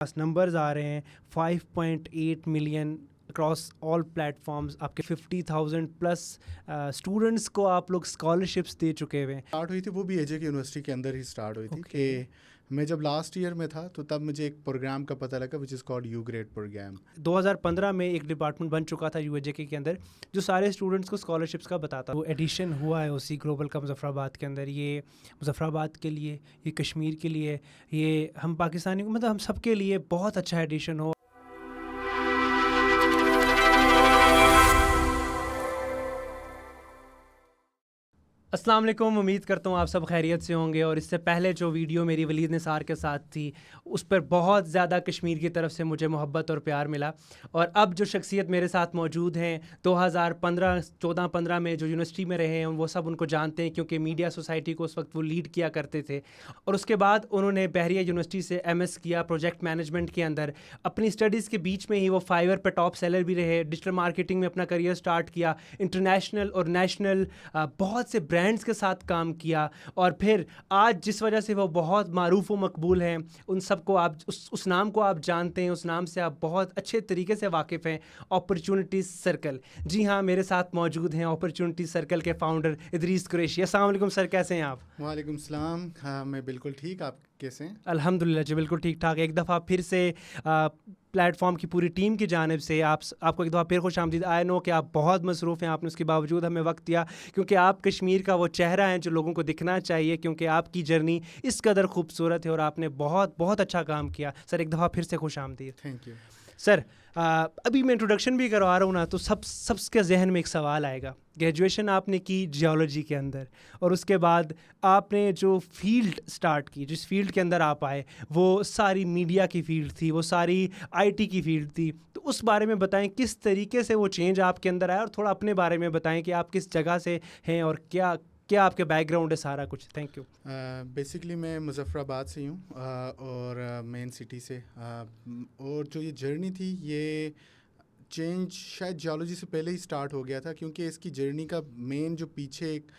Numbers आ रहे हैं 5.8 million across all platforms, आपके 50,000 प्लस स्टूडेंट्स को आप लोग स्कॉलरशिप्स दे चुके हुए हैं। स्टार्ट हुई थी वो भी एजे यूनिवर्सिटी के अंदर ही स्टार्ट हुई थी Okay. कि मैं जब लास्ट ईयर में था तो तब मुझे एक प्रोग्राम का पता लगा which is called UGRAD programme. 2015 में एक डिपार्टमेंट बन चुका था यूएजे के अंदर जो सारे स्टूडेंट्स को स्कॉलरशिप्स का बताता। वो एडिशन हुआ है उसी ग्लोबल का मुजफ्फराबाद के अंदर। ये मुजफ्फराबाद के लिए, ये कश्मीर के लिए, ये हम पाकिस्तानी मतलब हम सब के लिए बहुत अच्छा एडिशन हो। अस्सलाम वालेकुम, उम्मीद करता हूँ आप सब खैरियत से होंगे। और इससे पहले जो वीडियो मेरी वलीद निसार के साथ थी उस पर बहुत ज़्यादा कश्मीर की तरफ से मुझे मोहब्बत और प्यार मिला। और अब जो शख्सियत मेरे साथ मौजूद हैं 2014-15 में जो यूनिवर्सिटी में रहे हैं वो सब उनको जानते हैं क्योंकि मीडिया सोसाइटी को उस वक्त वो लीड किया करते थे। और उसके बाद उन्होंने बहरिया यूनिवर्सिटी से एमएस किया प्रोजेक्ट मैनेजमेंट के अंदर। अपनी स्टडीज़ के बीच में ही वो फाइवर पर टॉप सेलर भी रहे, डिजिटल मार्केटिंग में अपना करियर स्टार्ट किया, इंटरनेशनल और नेशनल बहुत से ब्रांड्स के साथ काम किया। और फिर आज जिस वजह से वो बहुत मारूफ व मकबूल हैं, उन सबको आप उस नाम को आप जानते हैं, उस नाम से आप बहुत अच्छे तरीके से वाकिफ़ हैं, अपॉर्चुनिटीज़ सर्कल। जी हाँ, मेरे साथ मौजूद हैं अपॉर्चुनिटीज़ सर्कल के फाउंडर इदरीस कुरैशी। अस्सलाम वालेकुम सर, कैसे हैं आप? वालेकुम सलाम। हाँ, मैं बिल्कुल ठीक, आप कैसे हैं? अल्हम्दुलिल्लाह जी, बिल्कुल ठीक ठाक। एक दफ़ा फिर से प्लेटफॉर्म की पूरी टीम की जानिब से आपको एक दफ़ा फिर खुश आमदीद। आई नो कि आप बहुत मसरूफ़ हैं, आपने उसके बावजूद हमें वक्त दिया क्योंकि आप कश्मीर का वो चेहरा हैं जो लोगों को दिखना चाहिए, क्योंकि आपकी जर्नी इस कदर खूबसूरत है और आपने बहुत बहुत अच्छा काम किया। सर एक दफ़ा फिर से खुश आमदीद। थैंक यू सर अभी मैं इंट्रोडक्शन भी करवा रहा हूँ ना, तो सबके जहन में एक सवाल आएगा। ग्रेजुएशन आपने की जियोलॉजी के अंदर और उसके बाद आपने जो फील्ड स्टार्ट की, जिस फील्ड के अंदर आप आए वो सारी मीडिया की फील्ड थी, वो सारी आईटी की फील्ड थी। तो उस बारे में बताएं किस तरीके से वो चेंज आपके अंदर आया और थोड़ा अपने बारे में बताएं कि आप किस जगह से हैं और क्या क्या आपके बैकग्राउंड है, सारा कुछ। Thank you. बेसिकली मैं मुजफ्फराबाद से हूँ और मेन सिटी से और जो ये जर्नी थी ये चेंज शायद जियोलॉजी से पहले ही स्टार्ट हो गया था, क्योंकि इसकी जर्नी का मेन जो पीछे एक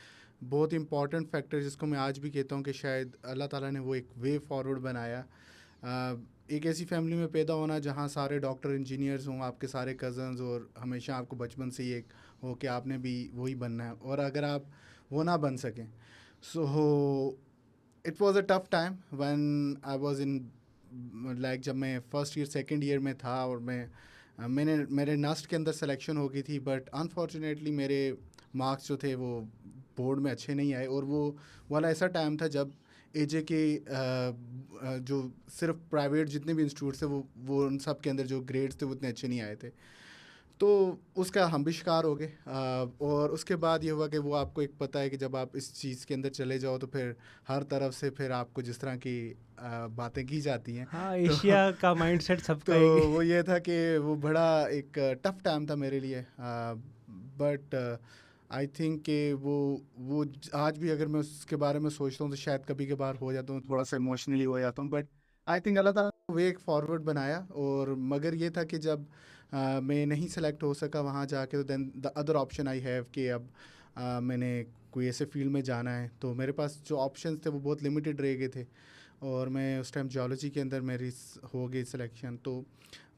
बहुत इंपॉर्टेंट फैक्टर जिसको मैं आज भी कहता हूँ कि शायद अल्लाह ताला ने वो एक वे फॉरवर्ड बनाया। एक ऐसी फैमिली में पैदा होना जहाँ सारे डॉक्टर इंजीनियर्स हों, आपके सारे कज़न्स, और हमेशा आपको बचपन से ही एक हो कि आपने भी वही बनना है, और अगर आप वो ना बन सकें, so it was a tough time when I was in like जब मैं फर्स्ट ईयर सेकंड ईयर में था और मैंने मेरे नस्ट के अंदर सिलेक्शन हो गई थी, बट अनफॉर्चुनेटली मेरे मार्क्स जो थे वो बोर्ड में अच्छे नहीं आए। और वो वाला ऐसा टाइम था जब एजे के जो सिर्फ प्राइवेट जितने भी इंस्टीट्यूट थे वो उन सब के अंदर जो ग्रेड्स थे वो उतने अच्छे नहीं आए थे, तो उसका हम भी शिकार हो गए। और उसके बाद ये हुआ कि वो आपको एक पता है कि जब आप इस चीज़ के अंदर चले जाओ तो फिर हर तरफ से फिर आपको जिस तरह की बातें की जाती हैं, हाँ, तो एशिया का माइंडसेट सबका तो है। वो ये था कि वो बड़ा एक टफ टाइम था मेरे लिए। बट आई थिंक कि वो आज भी अगर मैं उसके बारे में सोचता हूँ तो शायद कभी कभार हो जाता हूँ, थोड़ा सा इमोशनली हो जाता हूँ। बट आई थिंक अल्लाह ताला ने वे एक फॉरवर्ड बनाया। और मगर ये था कि जब मैं नहीं सेलेक्ट हो सका वहाँ जाके, तो then the other option I have कि अब मैंने कोई ऐसे फील्ड में जाना है, तो मेरे पास जो ऑप्शंस थे वो बहुत लिमिटेड रह गए थे। और मैं उस टाइम जियोलॉजी के अंदर मेरी हो गई सिलेक्शन। तो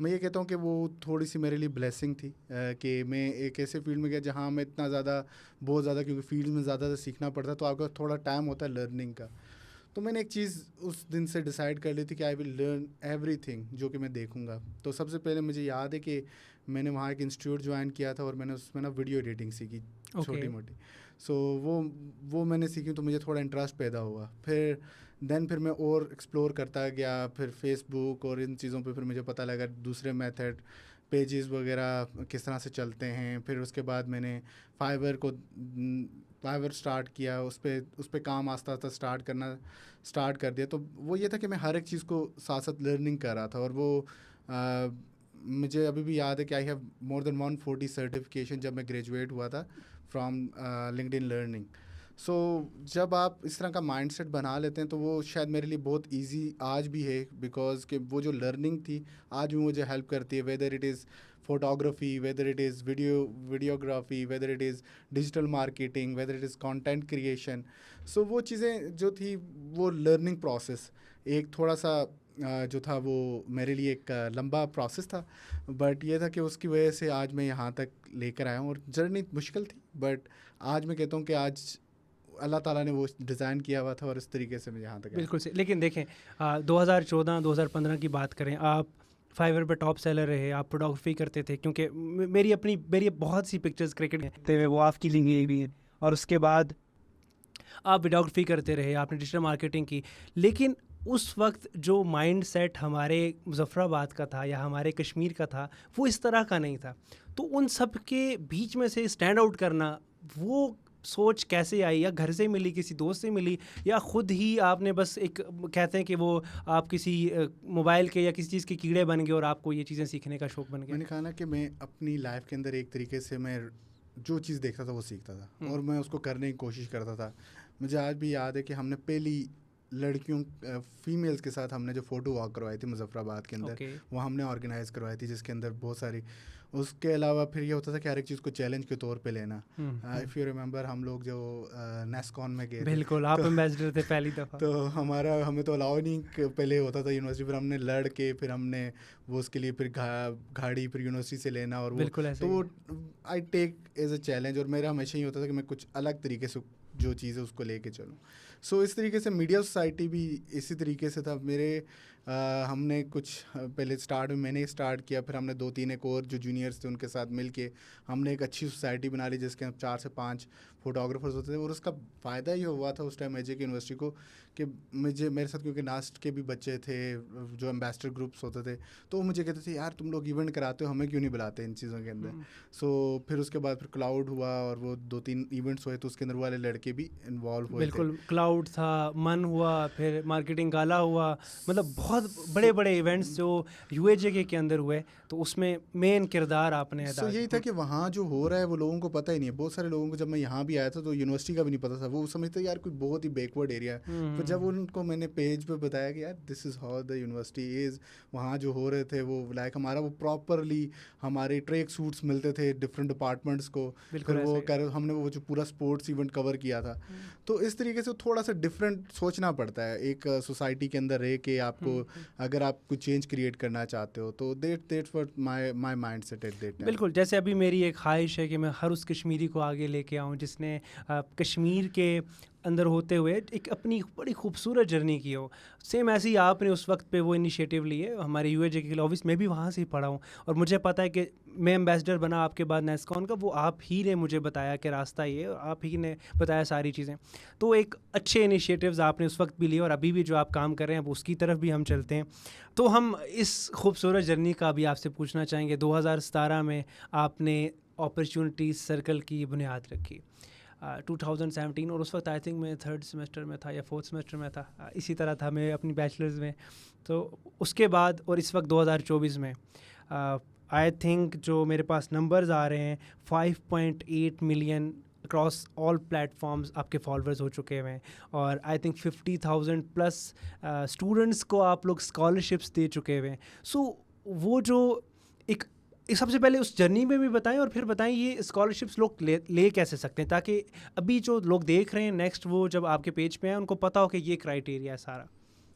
मैं ये कहता हूँ कि वो थोड़ी सी मेरे लिए ब्लेसिंग थी कि मैं एक ऐसे फील्ड में गया जहाँ मैं इतना ज़्यादा बहुत ज़्यादा, क्योंकि फील्ड में ज़्यादा सीखना पड़ता, तो आपका थोड़ा टाइम होता है लर्निंग का। तो मैंने एक चीज़ उस दिन से डिसाइड कर ली थी कि आई विल लर्न एवरीथिंग जो कि मैं देखूंगा। तो सबसे पहले मुझे याद है कि मैंने वहाँ एक इंस्टीट्यूट ज्वाइन किया था और मैंने उसमें ना वीडियो एडिटिंग सीखी, छोटी मोटी। सो वो मैंने सीखी, तो मुझे थोड़ा इंटरेस्ट पैदा हुआ। फिर मैं और एक्सप्लोर करता गया, फिर फेसबुक और इन चीज़ों पे फिर मुझे पता लगा दूसरे मेथड, पेजेस वगैरह किस तरह से चलते हैं। फिर उसके बाद मैंने फाइवर स्टार्ट किया, उस पर काम आस्ता आस्ता स्टार्ट कर दिया। तो वो ये था कि मैं हर एक चीज़ को साथ साथ लर्निंग कर रहा था। और वो मुझे अभी भी याद है कि I have more than 140 certification जब मैं ग्रेजुएट हुआ था फ्रॉम लिंक्डइन लर्निंग। सो जब आप इस तरह का माइंडसेट बना लेते हैं तो वो शायद मेरे लिए बहुत इजी आज भी है, बिकॉज कि वो जो लर्निंग थी आज भी मुझे हेल्प करती है, whether it is photography, whether it is videography, whether it is digital marketing, whether it is content creation. So वो चीज़ें जो थी वो लर्निंग प्रोसेस एक थोड़ा सा जो था वो मेरे लिए एक लंबा प्रोसेस था, बट ये था कि उसकी वजह से आज मैं यहाँ तक लेकर आया हूँ। और जर्नी मुश्किल थी, बट आज मैं कहता हूँ कि आज अल्लाह ताला ने वो डिज़ाइन किया हुआ था और इस तरीके से मैं यहाँ तक आया। बिल्कुल सही। लेकिन देखें 2014-2015 की बात करें, आप फाइवर पे टॉप सेलर रहे, आप फोटोग्राफी करते थे, क्योंकि मेरी बहुत सी पिक्चर्स क्रिकेट करते हुए वो आपकी ली गई भी है, और उसके बाद आप वीडियोग्राफी करते रहे, आपने डिजिटल मार्केटिंग की। लेकिन उस वक्त जो माइंड सेट हमारे मुज़फ़्फ़राबाद का था या हमारे कश्मीर का था, वो इस तरह का नहीं था। तो उन सब के बीच में से स्टैंड आउट करना, वो सोच कैसे आई? या घर से मिली, किसी दोस्त से मिली, या ख़ुद ही आपने बस एक कहते हैं कि वो आप किसी मोबाइल के या किसी चीज़ के कीड़े बन गए और आपको ये चीज़ें सीखने का शौक़ बन गया? मैंने कहा ना कि मैं अपनी लाइफ के अंदर एक तरीके से मैं जो चीज़ देखता था वो सीखता था और मैं उसको करने की कोशिश करता था। मुझे आज भी याद है कि हमने पहली लड़कियों फीमेल्स के साथ हमने जो फ़ोटो वॉक करवाई थी मुज़फ़्फ़राबाद के अंदर, वो हमने ऑर्गेनाइज़ करवाई थी, जिसके अंदर बहुत सारी, उसके अलावा फिर ये होता था कि हर एक चीज़ को चैलेंज के तौर पे लेना। इफ़ यू रिमेंबर, हम लोग जो नेस्कॉन में गए, बिल्कुल आप एम्बेसडर थे पहली दफ़ा। तो हमें तो अलाउ नहीं, पहले होता था यूनिवर्सिटी, फिर हमने लड़ के फिर हमने वो उसके लिए फिर गाड़ी फिर यूनिवर्सिटी से लेना, और वो तो वो I take as a challenge, और मेरा हमेशा ही होता था कि मैं कुछ अलग तरीके से जो चीज़ है उसको लेके चलूँ। सो इस तरीके से मीडिया सोसाइटी भी इसी तरीके से था। हमने कुछ पहले स्टार्ट में मैंने स्टार्ट किया, फिर हमने 2-3 एक और जो जूनियर्स थे उनके साथ मिलके हमने एक अच्छी सोसाइटी बना ली, जिसके 4 से 5 फोटोग्राफर्स होते थे। और उसका फ़ायदा ये हुआ था उस टाइम एजे की यूनिवर्सिटी को कि मेरे साथ क्योंकि नास्ट के भी बच्चे थे जो एम्बेसडर ग्रुप्स होते थे, तो वो मुझे कहते थे यार तुम लोग इवेंट कराते हो, हमें क्यों नहीं बुलाते इन चीज़ों के अंदर। सो फिर उसके बाद फिर क्लाउड हुआ और वो 2-3 इवेंट्स हुए, तो उसके अंदर वाले लड़के भी इन्वॉल्व हुए थे। बिल्कुल, क्लाउड था, मन हुआ, फिर मार्केटिंग गाला हुआ, मतलब बहुत बड़े बड़े इवेंट्स जो यूएजे के अंदर हुए, तो उसमें मेन किरदार आपने अदा यही था कि वहाँ जो हो रहा है वो लोगों को पता ही नहीं है। बहुत सारे लोगों को, जब मैं यहाँ भी आया था तो यूनिवर्सिटी का भी नहीं पता था, वो समझते यार कोई बहुत ही बैकवर्ड एरिया है। फिर जब उनको मैंने पेज पे बताया कि यार this is how the university is, वहाँ जो हो रहे थे वो लाइक हमारा वो प्रॉपरली हमारे ट्रैक सूट्स मिलते थे डिफरेंट डिपार्टमेंट्स को, फिर वो हमने वो जो पूरा स्पोर्ट्स इवेंट कवर किया था। तो इस तरीके से थोड़ा सा डिफरेंट सोचना पड़ता है एक सोसाइटी के अंदर रह के आपको, अगर आप कुछ चेंज क्रिएट करना चाहते हो तो that's what my mindset at that time. बिल्कुल, जैसे अभी मेरी एक ख्वाहिश है कि मैं हर उस कश्मीरी को आगे लेके आऊँ जिसने कश्मीर के अंदर होते हुए एक अपनी बड़ी खूबसूरत जर्नी की हो। सेम ऐसे ही आपने उस वक्त पे वो इनिशिएटिव लिए हमारे यूएजे के ऑफिस में भी, वहाँ से ही पढ़ा हूँ और मुझे पता है कि मैं एम्बेसडर बना आपके बाद नेस्कॉन का, वो आप ही ने मुझे बताया कि रास्ता ये, और आप ही ने बताया सारी चीज़ें। तो एक अच्छे इनिशिएटिव्स आपने उस वक्त भी लिए और अभी भी जो आप काम कर रहे हैं उसकी तरफ भी हम चलते हैं। तो हम इस खूबसूरत जर्नी का भी आपसे पूछना चाहेंगे। 2017 में आपने अपॉर्चुनिटीज़ सर्कल की बुनियाद रखी, 2017, और उस वक्त आई थिंक मैं 3rd सेमेस्टर में था या 4th सेमेस्टर में था, इसी तरह था मैं अपनी बैचलर्स में। तो उसके बाद और इस वक्त 2024 में आई थिंक जो मेरे पास नंबर्स आ रहे हैं 5.8 मिलियन अक्रॉस ऑल प्लेटफॉर्म्स आपके फॉलोअर्स हो चुके हैं, और आई थिंक 50,000 प्लस स्टूडेंट्स को आप लोग स्कॉलरशिप्स दे चुके हुए हैं। सो वो जो एक सबसे पहले उस जर्नी में भी बताएं, और फिर बताएं ये स्कॉलरशिप्स लोग ले कैसे सकते हैं, ताकि अभी जो लोग देख रहे हैं नेक्स्ट वो जब आपके पेज पे हैं उनको पता हो कि ये क्राइटेरिया है सारा।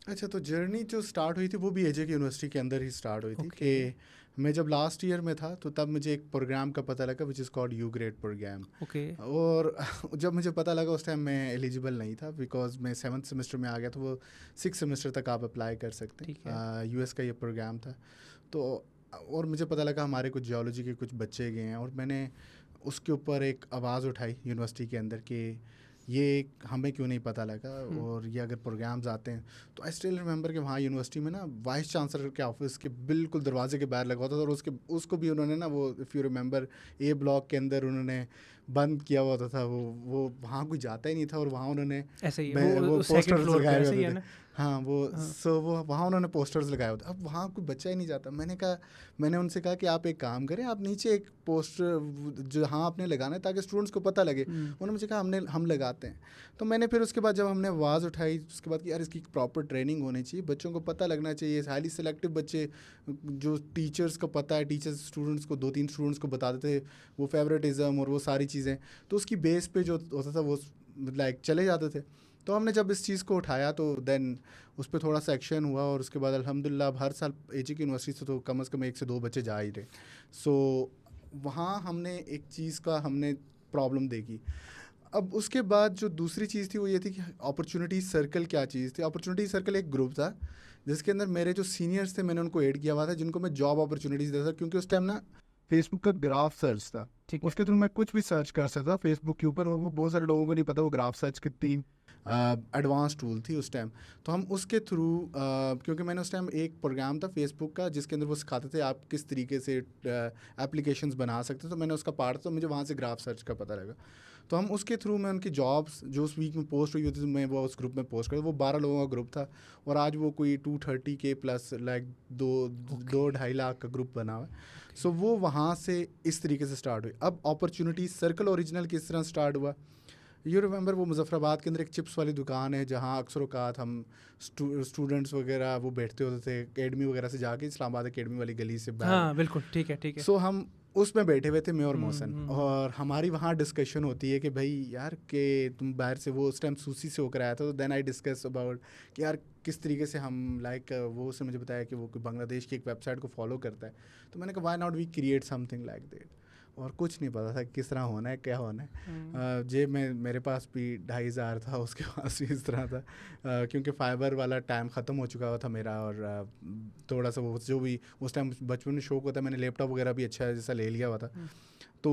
अच्छा, तो जर्नी जो स्टार्ट हुई थी वो भी एजे की यूनिवर्सिटी के अंदर ही स्टार्ट हुई थी। कि मैं जब लास्ट ईयर में था तो तब मुझे एक प्रोग्राम का पता लगा which is called UGRAD programme. और जब मुझे पता लगा उस टाइम मैं एलिजिबल नहीं था, बिकॉज मैं 7th सेमेस्टर में आ गया, तो वो 6th सेमेस्टर तक आप अप्लाई कर सकते हैं। यूएस का ये प्रोग्राम था। तो और मुझे पता लगा हमारे कुछ जियोलॉजी के कुछ बच्चे गए हैं, और मैंने उसके ऊपर एक आवाज़ उठाई यूनिवर्सिटी के अंदर कि ये हमें क्यों नहीं पता लगा, और ये अगर प्रोग्राम्स आते हैं तो आई स्टिल रिमेंबर कि वहाँ यूनिवर्सिटी में ना वाइस चांसलर के ऑफिस के बिल्कुल दरवाजे के बाहर लगा होता था, और उसको भी उन्होंने ना वो if you remember A block के अंदर उन्होंने बंद किया हुआ था। वो वहाँ कोई जाता ही नहीं था, और वहाँ उन्होंने ऐसे ही वो पोस्टर्स लगाए हुए थे। हाँ, वो वहाँ उन्होंने पोस्टर्स लगाए होते। अब वहाँ कोई बच्चा ही नहीं जाता। मैंने उनसे कहा कि आप एक काम करें, आप नीचे एक पोस्टर जहाँ आपने लगाना है ताकि स्टूडेंट्स को पता लगे। उन्होंने मुझे कहा हम लगाते हैं। तो मैंने फिर उसके बाद जब हमने आवाज़ उठाई उसके बाद कि यार इसकी प्रॉपर ट्रेनिंग होनी चाहिए, बच्चों को पता लगना चाहिए। हाईली सिलेक्टिव बच्चे जो टीचर्स को पता है, टीचर्स स्टूडेंट्स को 2-3 स्टूडेंट्स को बताते थे वो फेवरेटिज़म और वो सारी चीज़ें, तो उसकी बेस पे जो होता था वो लाइक चले जाते थे। तो हमने जब इस चीज़ को उठाया तो देन उस पर थोड़ा सा एक्शन हुआ, और उसके बाद अल्हम्दुलिल्लाह अब हर साल एजी की यूनिवर्सिटी से तो कम से कम 1 से 2 बच्चे जा ही रहे। सो वहाँ हमने एक चीज़ का हमने प्रॉब्लम देखी। अब उसके बाद जो दूसरी चीज़ थी वो ये थी कि अपॉर्चुनिटी सर्कल क्या चीज़ थी। अपॉर्चुनिटी सर्कल एक ग्रुप था जिसके अंदर मेरे जो सीनियर्स थे मैंने उनको ऐड किया हुआ था, जिनको मैं जॉब अपॉर्चुनिटीज़ देता था, क्योंकि उस टाइम ना फेसबुक का ग्राफ सर्च था, ठीक है। उसके थ्रू मैं कुछ भी सर्च कर सकता था फेसबुक के ऊपर, और वो बहुत सारे लोगों को नहीं पता वो ग्राफ सर्च कितनी एडवांस टूल थी उस टाइम। तो हम उसके थ्रू क्योंकि मैंने उस टाइम एक प्रोग्राम था फेसबुक का जिसके अंदर वो सिखाते थे आप किस तरीके से एप्लीकेशंस बना सकते, तो मैंने उसका पार्ट, तो मुझे वहाँ से ग्राफ सर्च का पता लगा। तो हम उसके थ्रू मैं उनकी जॉब्स जो उस वीक में पोस्ट हुई होती थी मैं वो उस ग्रुप में पोस्ट करता। वो 12 लोगों का ग्रुप था, और आज वो कोई 230K प्लस लाइक 2-2.5 लाख का ग्रुप बना हुआ है। सो वो वहाँ से इस तरीके से स्टार्ट हुई। अब अपॉर्चुनिटी सर्कल ओरिजिनल किस तरह स्टार्ट हुआ, यू रिमेंबर वो मुजफ्फराबाद के अंदर एक चिप्स वाली दुकान है जहाँ अक्सर औकात हम स्टूडेंट्स वगैरह वो बैठते होते थे एकेडमी वगैरह से जाके, इस्लामाबाद एकेडमी वाली गली से बाहर। हाँ बिल्कुल, ठीक है ठीक है। सो हम उसमें बैठे हुए थे मैं और मोहसिन, और हमारी वहाँ डिस्कशन होती है कि भाई यार कि तुम बाहर से, वो उस टाइम सूसी से होकर आया था, तो देन आई डिस्कस अबाउट कि यार किस तरीके से हम लाइक वो उसने मुझे बताया कि वो बांग्लादेश की एक वेबसाइट को फॉलो करता है। तो मैंने कहा why not we create something like that, और कुछ नहीं पता था किस तरह होना है क्या होना है। जेब में मेरे पास भी 2,500 था, उसके पास भी इस तरह था, क्योंकि फाइबर वाला टाइम ख़त्म हो चुका हुआ था मेरा, और थोड़ा सा वो जो भी उस टाइम बचपन में शौक होता है, मैंने लैपटॉप वगैरह भी अच्छा जैसा ले लिया हुआ था। तो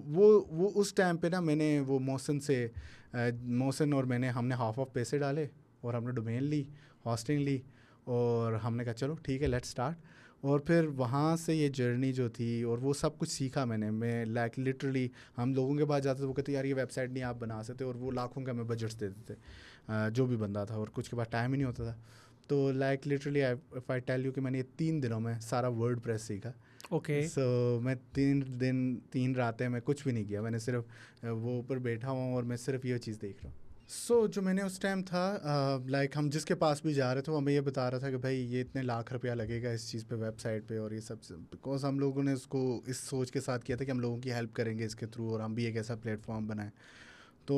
वो उस टाइम पे ना मैंने वो मोहसिन और मैंने हमने हाफ ऑफ पैसे डाले, और हमने डोमेन ली, होस्टिंग ली, और हमने कहा चलो ठीक है लेट्स स्टार्ट। और फिर वहाँ से ये जर्नी जो थी, और वो सब कुछ सीखा मैं लाइक लिटरली हम लोगों के पास जाते थे, वो कहते यार ये वेबसाइट नहीं आप बना सकते, और वो लाखों का हमें बजट्स देते थे जो भी बंदा था, और कुछ के पास टाइम ही नहीं होता था। तो like literally if I tell you कि मैंने ये 3 दिनों में सारा वर्ड प्रेस सीखा। ओके। सो मैं 3 दिन 3 रातें मैं कुछ भी नहीं किया, मैंने सिर्फ वो ऊपर बैठा हुआ हूँ और मैं सिर्फ ये चीज़ देख रहा हूँ। जो मैंने उस टाइम था लाइक हम जिसके पास भी जा रहे थे वो हमें ये बता रहा था कि भाई ये इतने लाख रुपया लगेगा इस चीज़ पे वेबसाइट पे, और ये सब बिकॉज हम लोगों ने उसको इस सोच के साथ किया था कि हम लोगों की हेल्प करेंगे इसके थ्रू, और हम भी एक ऐसा प्लेटफॉर्म बनाएं। तो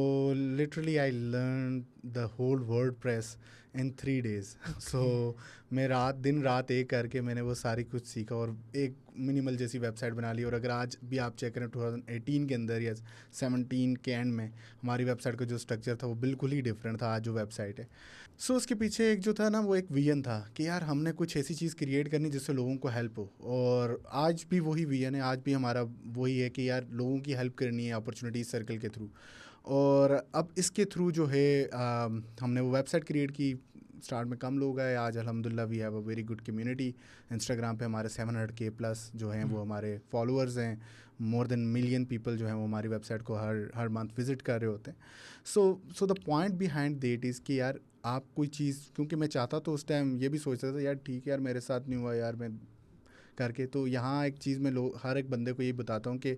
literally I learn the whole WordPress in 3 days। So मैं दिन रात एक करके मैंने वो सारी कुछ सीखा, और एक मिनिमल जैसी वेबसाइट बना ली। और अगर आज भी आप चेक करें 2018 के अंदर या 17 के एंड में हमारी वेबसाइट का जो स्ट्रक्चर था वो बिल्कुल ही डिफरेंट था आज जो वेबसाइट है। सो उसके पीछे एक जो था ना वो एक विजन था कि यार हमने कुछ ऐसी चीज़ क्रिएट करनी जिससे लोगों को हेल्प हो, और आज भी वही विजन है, आज भी हमारा वही है कि यार लोगों की हेल्प करनी है अपॉर्चुनिटी सर्कल के थ्रू। और अब इसके थ्रू जो है हमने वो वेबसाइट क्रिएट की, स्टार्ट में कम लोग आए, आज अल्हम्दुलिल्लाह we have a very good community. Instagram पे हमारे 700K प्लस जो हैं वो हमारे फॉलोअर्स हैं, मोर देन मिलियन पीपल जो हैं वो हमारी वेबसाइट को हर मंथ विज़िट कर रहे होते हैं। So the point behind that is कि यार आप कोई चीज़, क्योंकि मैं चाहता तो उस टाइम ये भी सोचता था यार ठीक है यार मेरे साथ नहीं हुआ यार मैं करके, तो यहाँ एक चीज़ मैं हर एक बंदे को ये बताता हूँ कि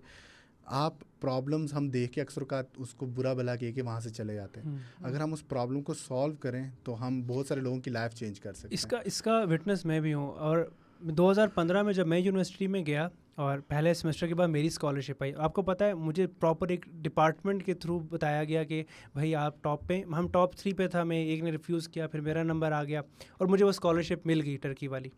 आप प्रॉब्लम्स हम देख के अक्सर का उसको बुरा भला कह के वहाँ से चले जाते हैं। अगर हम उस प्रॉब्लम को सॉल्व करें तो हम बहुत सारे लोगों की लाइफ चेंज कर सकते हैं। इसका विटनेस मैं भी हूँ। और 2015 में जब मैं यूनिवर्सिटी में गया और पहले सेमेस्टर के बाद मेरी स्कॉलरशिप आई, आपको पता है मुझे प्रॉपर एक डिपार्टमेंट के थ्रू बताया गया कि भाई आप टॉप पे, हम टॉप 3 पे था, मैं एक ने रिफ्यूज़ किया, फिर मेरा नंबर आ गया और मुझे वो स्कॉलरशिप मिल गई टर्की वाली।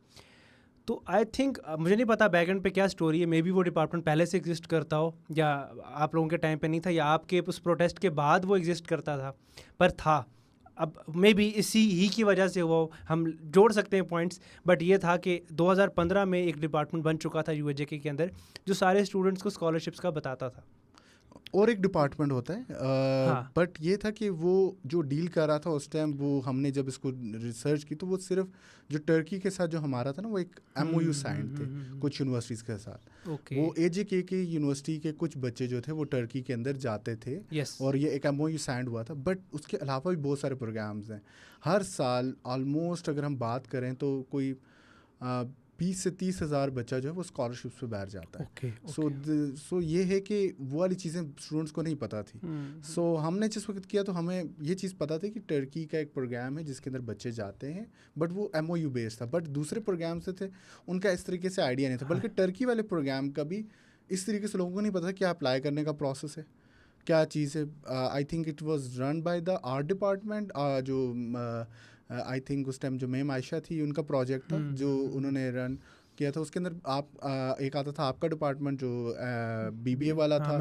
तो आई थिंक मुझे नहीं पता बैकएंड पे क्या स्टोरी है, मे बी वो डिपार्टमेंट पहले से एग्जिस्ट करता हो या आप लोगों के टाइम पे नहीं था, या आपके उस प्रोटेस्ट के बाद वो एग्जिस्ट करता था, पर था। अब मे बी इसी ही की वजह से वो हम जोड़ सकते हैं पॉइंट्स, बट ये था कि 2015 में एक डिपार्टमेंट बन चुका था यूएजेके के अंदर जो सारे स्टूडेंट्स को स्कॉलरशिप्स का बताता था। और एक डिपार्टमेंट होता है हाँ। बट ये था कि वो जो डील कर रहा था उस टाइम, वो हमने जब इसको रिसर्च की तो वो सिर्फ जो टर्की के साथ जो हमारा था ना वो एक MOU साइन थे कुछ यूनिवर्सिटीज़ के साथ। वो AJK की यूनिवर्सिटी के कुछ बच्चे जो थे वो टर्की के अंदर जाते थे। और ये एक MOU साइन हुआ था, बट उसके अलावा भी बहुत सारे प्रोग्राम्स हैं। हर साल ऑलमोस्ट अगर हम बात करें तो कोई 20 से 30 हज़ार बच्चा जो है वो स्कॉलरशिप्स पे बैठ जाता है। सो ये है कि वो वाली चीज़ें स्टूडेंट्स को नहीं पता थी। सो हमने जिस वक्त किया तो हमें ये चीज़ पता थी कि टर्की का एक प्रोग्राम है जिसके अंदर बच्चे जाते हैं, बट वो MOU बेस्ड था। बट दूसरे प्रोग्राम से थे उनका इस तरीके से आइडिया नहीं था, बल्कि टर्की वाले प्रोग्राम का भी इस तरीके से लोगों को नहीं पता था क्या अप्लाई करने का प्रोसेस है, क्या चीज़ है, आई think it was run by the art department, जो आई थिंक उस टाइम जो मैम आयशा थी उनका प्रोजेक्ट था जो उन्होंने रन किया था। उसके अंदर आप एक आता था आपका डिपार्टमेंट जो बीबीए वाला था,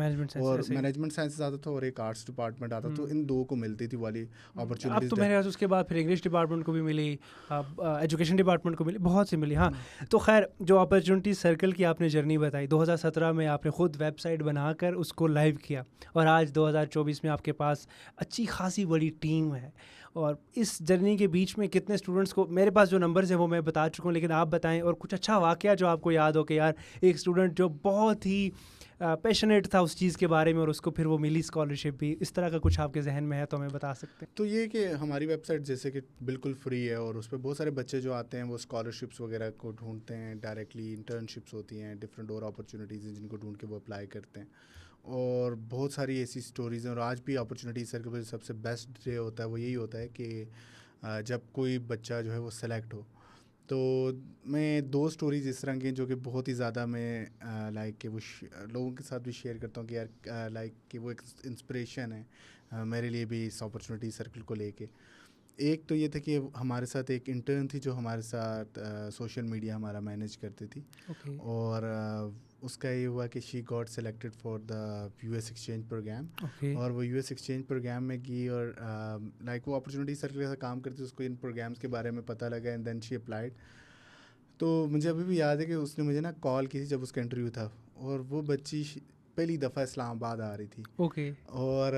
और मैनेजमेंट साइंसेस आता था, और एक आर्ट्स डिपार्टमेंट आता था। तो इन दो को मिलती थी वाली अब अपॉर्चुनिटीज। तो मेरे पास उसके बाद फिर इंग्लिश डिपार्टमेंट को भी मिली, एजुकेशन डिपार्टमेंट को मिली, बहुत सी मिली। हाँ, तो खैर जो अपॉर्चुनिटी सर्कल की आपने जर्नी बताई, 2017 में आपने खुद वेबसाइट बनाकर उसको लाइव किया, और आज 2024 में आपके पास अच्छी खासी बड़ी टीम है। और इस जर्नी के बीच में कितने स्टूडेंट्स को, मेरे पास जो नंबर्स हैं वो मैं बता चुका हूँ, लेकिन आप बताएं और कुछ अच्छा वाकया जो आपको याद हो कि यार एक स्टूडेंट जो बहुत ही पैशनेट था उस चीज़ के बारे में और उसको फिर वो मिली स्कॉलरशिप भी, इस तरह का कुछ आपके जहन में है तो हमें बता सकते हैं। तो ये कि हमारी वेबसाइट जैसे कि बिल्कुल फ्री है, और उस पर बहुत सारे बच्चे जो आते हैं वो स्कॉलरशिप्स वगैरह को ढूंढते हैं डायरेक्टली, इंटर्नशिप्स होती हैं, डिफरेंट और अपॉर्चुनिटीज़ हैं जिनको ढूंढ के वो अप्लाई करते हैं। और बहुत सारी ऐसी स्टोरीज़ हैं, और आज भी अपॉर्चुनिटी सर्कल पर सबसे बेस्ट डे होता है वो यही होता है कि जब कोई बच्चा जो है वो सेलेक्ट हो। तो मैं दो स्टोरीज इस तरह की जो कि बहुत ही ज़्यादा मैं लाइक कि वो लोगों के साथ भी शेयर करता हूँ कि यार लाइक कि वो एक इंस्पिरेशन है मेरे लिए भी इस अपॉर्चुनिटी सर्कल को लेके। एक तो ये था कि हमारे साथ एक इंटर्न थी जो हमारे साथ सोशल मीडिया हमारा मैनेज करती थी। और उसका ये हुआ कि she got selected for the US exchange programme. और वो यूएस एक्सचेंज प्रोग्राम में गई, और लाइक वो अपॉर्चुनिटी सर्कल के साथ काम करती थी, उसको इन प्रोग्राम्स के बारे में पता लगा, एंड देन शी अप्लाइड। तो मुझे अभी भी याद है कि उसने मुझे ना कॉल की थी जब उसका इंटरव्यू था, और वो बच्ची पहली दफ़ा इस्लामाबाद आ रही थी। और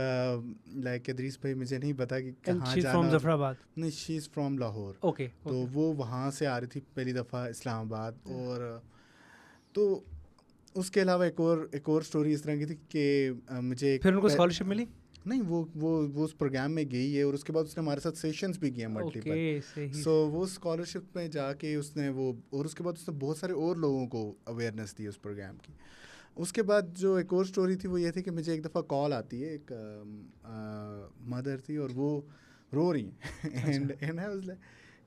लाइक इदरीस भाई मुझे नहीं पता कि कहाँ जाना, नहीं शी इज़ फ्रॉम लाहौर। तो वो वहाँ से आ रही थी पहली दफ़ा इस्लामाबाद। और तो उसके अलावा एक और स्टोरी इस तरह की थी कि मुझे फिर उनको स्कॉलरशिप मिली? नहीं, वो उस प्रोग्राम में गई है, और उसके बाद उसने हमारे साथ सेशंस भी किए मल्टीपल। सो वो स्कॉलरशिप में जाके उसने वो, और उसके बाद उसने बहुत सारे और लोगों को अवेयरनेस दी उस प्रोग्राम की। उसके बाद जो एक और स्टोरी थी वो ये थी कि मुझे एक दफ़ा कॉल आती है, एक मदर थी और वो रो रही हैं। एंड आई वाज लाइक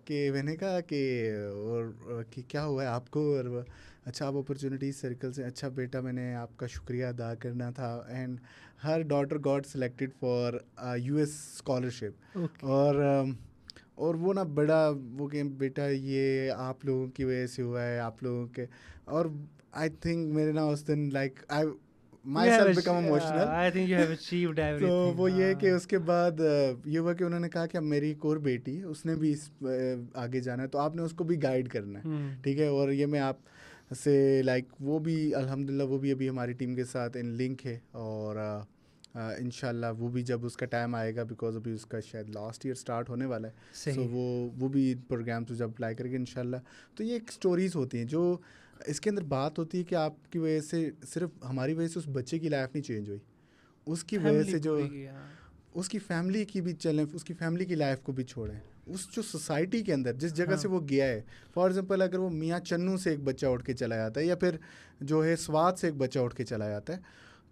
कि मैंने कहा कि और कि क्या हुआ है आपको, और अच्छा आप अपॉर्चुनिटी सर्कल से, अच्छा बेटा मैंने आपका शुक्रिया अदा करना था। And her daughter got selected for US scholarship. और वो ना बड़ा वो कि बेटा ये आप लोगों की वजह से हुआ है, आप लोगों के। और आई थिंक मेरे ना उस दिन like I myself become emotional. I think you have achieved everything. तो वो ये कि उसके बाद ये हुआ कि उन्होंने कहा कि अब मेरी एक और बेटी है, उसने भी आगे जाना है, तो आपने उसको भी गाइड करना है, ठीक है। और ये मैं आप से लाइक वो भी अल्हम्दुलिल्लाह वो भी अभी हमारी टीम के साथ इन लिंक है, और इंशाल्लाह वो भी जब उसका टाइम आएगा, बिकॉज अभी उसका शायद लास्ट ईयर स्टार्ट होने वाला है, सो वो भी प्रोग्राम तो जब अप्लाई करेंगे इंशाल्लाह। तो ये एक स्टोरीज़ होती हैं जो इसके अंदर बात होती है कि आपकी वजह से, सिर्फ हमारी वजह से उस बच्चे की लाइफ नहीं चेंज हुई, उसकी वजह से जो उसकी फैमिली की भी चलें, उसकी फैमिली की लाइफ को भी छोड़ें, उस जो सोसाइटी के अंदर जिस जगह से वो गया है। फॉर एग्जांपल अगर वो मियाँ चन्नू से एक बच्चा उठ के चला जाता है, या फिर जो है स्वाद से एक बच्चा उठ के चला जाता है,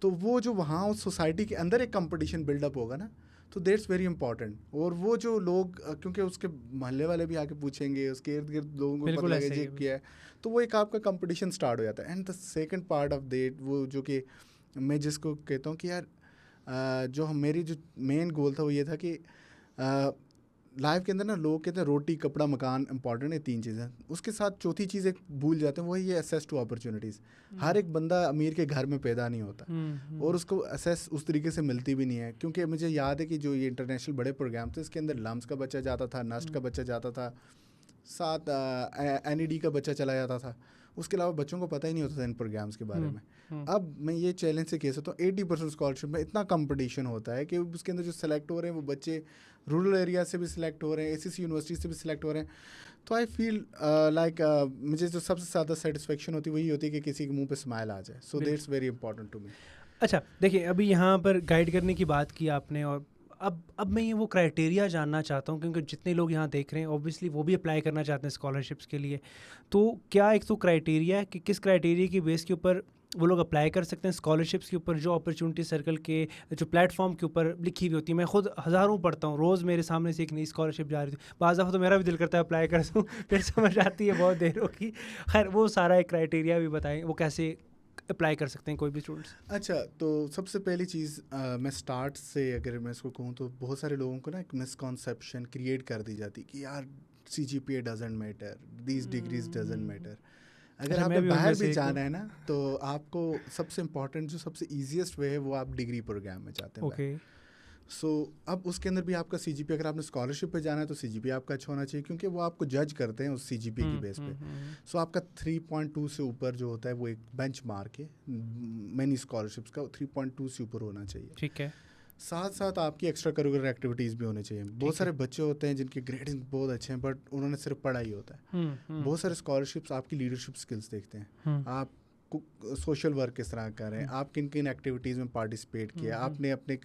तो वो जो वहाँ उस सोसाइटी के अंदर एक कंपटीशन बिल्डअप होगा ना, तो दैट्स वेरी इंपॉर्टेंट। और वो जो लोग, क्योंकि उसके मोहल्ले वाले भी आके पूछेंगे, उसके इर्द गिर्द लोगों को पता लगेगा ये क्या है, तो वो एक आपका कंपटीशन स्टार्ट हो जाता है। And the second part of that, वो जो कि मैं जिसको कहता हूँ कि यार जो मेरी जो मेन गोल था वो ये था कि लाइफ के अंदर ना लोग कहते हैं रोटी कपड़ा मकान इंपॉर्टेंट है, 3 चीज़ें, उसके साथ चौथी चीज़ एक भूल जाते हैं, वही है एक्सेस टू अपॉर्चुनिटीज़। हर एक बंदा अमीर के घर में पैदा नहीं होता, और उसको एक्सेस उस तरीके से मिलती भी नहीं है। क्योंकि मुझे याद है कि जो ये इंटरनेशनल बड़े प्रोग्राम थे, इसके अंदर लम्स का बच्चा जाता था, नस्ट का बच्चा जाता था, साथ NED का बच्चा चला जाता था, उसके अलावा बच्चों को पता ही नहीं होता था इन प्रोग्राम्स के बारे में। अब मैं ये चैलेंज से कह सकता हूँ 80% स्कॉलरशिप में इतना कंपटीशन होता है कि उसके अंदर जो सेलेक्ट हो रहे हैं वो बच्चे रूरल एरिया से भी सिलेक्ट हो रहे हैं, ACC यूनिवर्सिटी से भी सिलेक्ट हो रहे हैं। तो आई फील लाइक मुझे जो सबसे ज़्यादा सेटिस्फेक्शन होती है वही होती है कि किसी के मुंह पे स्माइल आ जाए। So that's very important to me. अच्छा देखिए, अभी यहाँ पर गाइड करने की बात की आपने, और अब मैं ये वो क्राइटेरिया जानना चाहता हूँ, क्योंकि जितने लोग यहाँ देख रहे हैं ऑब्वियसली वो भी अप्लाई करना चाहते हैं स्कॉलरशिप्स के लिए। तो क्या एक तो क्राइटेरिया है कि किस क्राइटेरिया की बेस के ऊपर वो लोग अप्लाई कर सकते हैं स्कॉलरशिप्स के ऊपर, जो अपॉर्चुनिटी सर्कल के जो प्लेटफॉर्म के ऊपर लिखी हुई होती है? मैं खुद हज़ारों पढ़ता हूँ, रोज़ मेरे सामने से एक नई स्कॉलरशिप जा रही थी, बाज़ दफ़ा तो मेरा भी दिल करता है अप्लाई कर दूँ, फिर समझ आती है बहुत देर होगी। खैर वो सारा एक क्राइटेरिया भी बताएं, वो कैसे अप्लाई कर सकते हैं कोई भी स्टूडेंट्स? अच्छा, तो सबसे पहली चीज़ मैं स्टार्ट से अगर मैं इसको कहूँ तो बहुत सारे लोगों को ना एक मिसकॉन्सेप्शन क्रिएट कर दी जाती कि यार CGPA doesn't matter, these degrees doesn't matter. अगर अच्छा, मैं आपने भी उनमें बाहर से भी एक हूँ। जाना है ना तो आपको सबसे इम्पोर्टेंट जो सबसे ईजीएस्ट वे है वो आप डिग्री प्रोग्राम में जाते हैं। ओके। सो अब उसके अंदर भी आपका CGPA, अगर आपने स्कॉलरशिप पे जाना है तो CGPA आपका अच्छा होना चाहिए, क्योंकि वो आपको जज करते हैं उस CGPA की बेस पे। सो आपका 3.2 से ऊपर जो होता है वो एक बेंच मार्क है मैनी स्कॉलरशिप्स का, 3.2 से ऊपर होना चाहिए। ठीक है। साथ साथ आपकी एक्स्ट्रा करिकुलर एक्टिविटीज़ भी होनी चाहिए। बहुत सारे बच्चे होते हैं जिनके ग्रेडिंग बहुत अच्छे हैं बट उन्होंने सिर्फ पढ़ाई होता है। बहुत सारे स्कॉलरशिप्स आपकी लीडरशिप स्किल्स देखते हैं, आप सोशल वर्क किस तरह कर रहे हैं, आप किन किन एक्टिविटीज़ में पार्टिसिपेट किया, आपने अपने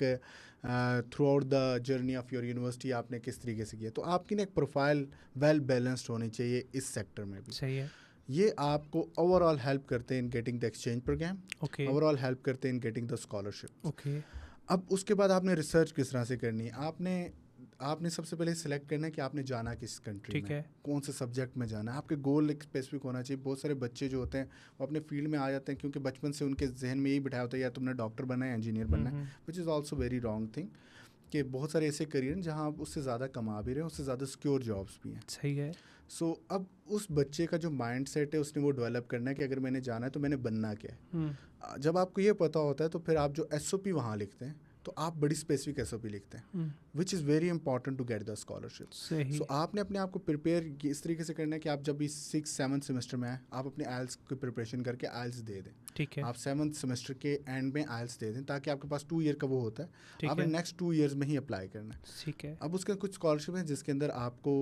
through out the journey of your university आपने किस तरीके से किया। तो आपकी ना एक प्रोफाइल वेल बैलेंस्ड होनी चाहिए इस सेक्टर में भी। सही है। ये आपको ओवरऑल हेल्प करते हैं in getting the exchange programme, okay. Overall help करते हैं in getting the scholarship. Okay. अब उसके बाद आपने रिसर्च किस तरह से करनी है। आपने सबसे पहले सिलेक्ट करना है कि आपने जाना किस कंट्री ठीक में, है। कौन से सब्जेक्ट में जाना है। आपके गोल एक स्पेसिफिक होना चाहिए। बहुत सारे बच्चे जो होते हैं वो अपने फील्ड में आ जाते हैं क्योंकि बचपन से उनके जहन में यही बिठाया होता है या तुमने डॉक्टर बनना है, इंजीनियर बनना है, which is also very wrong thing. कि बहुत सारे ऐसे करियर हैं जहाँ आप उससे ज़्यादा कमा भी रहे हैं, उससे ज़्यादा सिक्योर जॉब्स भी हैं। सही है। सो अब उस बच्चे का जो माइंड सेट है उसने वो डेवलप करना है कि अगर मैंने जाना है तो मैंने बनना क्या है। जब आपको ये पता होता है तो फिर आप जो SOP वहाँ लिखते हैं तो आप बड़ी स्पेसिफिक SOP लिखते हैं, which is very important to get the scholarship. सही। सो आपने अपने आप को प्रिपेयर इस तरीके से करना है कि आप जब भी 6-7 सेमेस्टर में आए आप अपने IELTS की प्रिपरेशन करके IELTS दे दें। ठीक है। आप 7th सेमेस्टर के एंड में IELTS दे दें ताकि आपके पास 2 ईयर का वो होता है, ठीक आपने है। नेक्स्ट 2 ईयर्स में ही अप्लाई करना है। ठीक है। अब उसके कुछ स्कॉलरशिप हैं जिसके अंदर आपको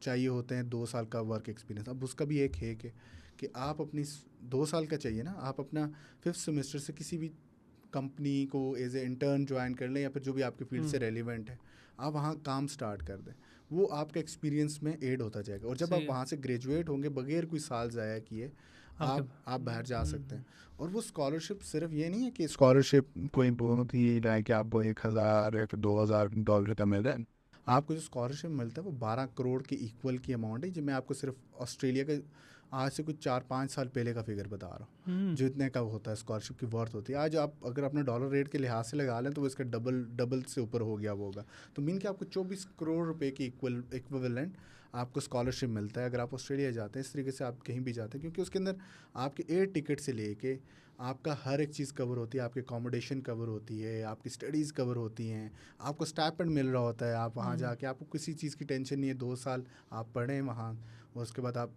चाहिए होते हैं 2 साल का वर्क एक्सपीरियंस। अब उसका भी एक है कि आप अपनी 2 साल का चाहिए ना, आप अपना 5th सेमेस्टर से किसी भी कंपनी को एज ए इंटर्न ज्वाइन कर लें या फिर जो भी आपके फील्ड से रेलिवेंट है, आप वहाँ काम स्टार्ट कर दें। वो आपका एक्सपीरियंस में ऐड होता जाएगा और जब आप वहाँ से ग्रेजुएट होंगे बगैर कोई साल ज़ाया किए आप बाहर जा सकते हैं। और वो स्कॉलरशिप सिर्फ ये नहीं है कि स्कॉलरशिप कोई बहुत ही लाइक आपको 1,000 या फिर $2,000 का मिल रहा है। आपको जो स्कॉलरशिप मिलता है वो 12 करोड़ के इक्वल की अमाउंट है। जो मैं आपको सिर्फ ऑस्ट्रेलिया के आज से कुछ 4-5 साल पहले का फिगर बता रहा हूँ, जो इतने का होता है स्कॉलरशिप की वर्थ होती है। आज आप अगर अपने डॉलर रेट के लिहाज से लगा लें तो वो इसका डबल से ऊपर हो गया वो होगा। तो मीन कि आपको 24 करोड़ रुपए की इक्विवेलेंट आपको स्कॉलरशिप मिलता है अगर आप ऑस्ट्रेलिया जाते हैं। इस तरीके से आप कहीं भी जाते हैं क्योंकि उसके अंदर आपके एयर टिकट से लेके आपका हर एक चीज़ कवर होती है, आपकी अकोमोडेशन कवर होती है, आपकी स्टडीज़ कवर होती हैं, आपको स्टाइपेंड मिल रहा होता है। आप वहाँ जाके आपको किसी चीज़ की टेंशन नहीं है, 2 साल आप पढ़ें वहाँ और उसके बाद आप।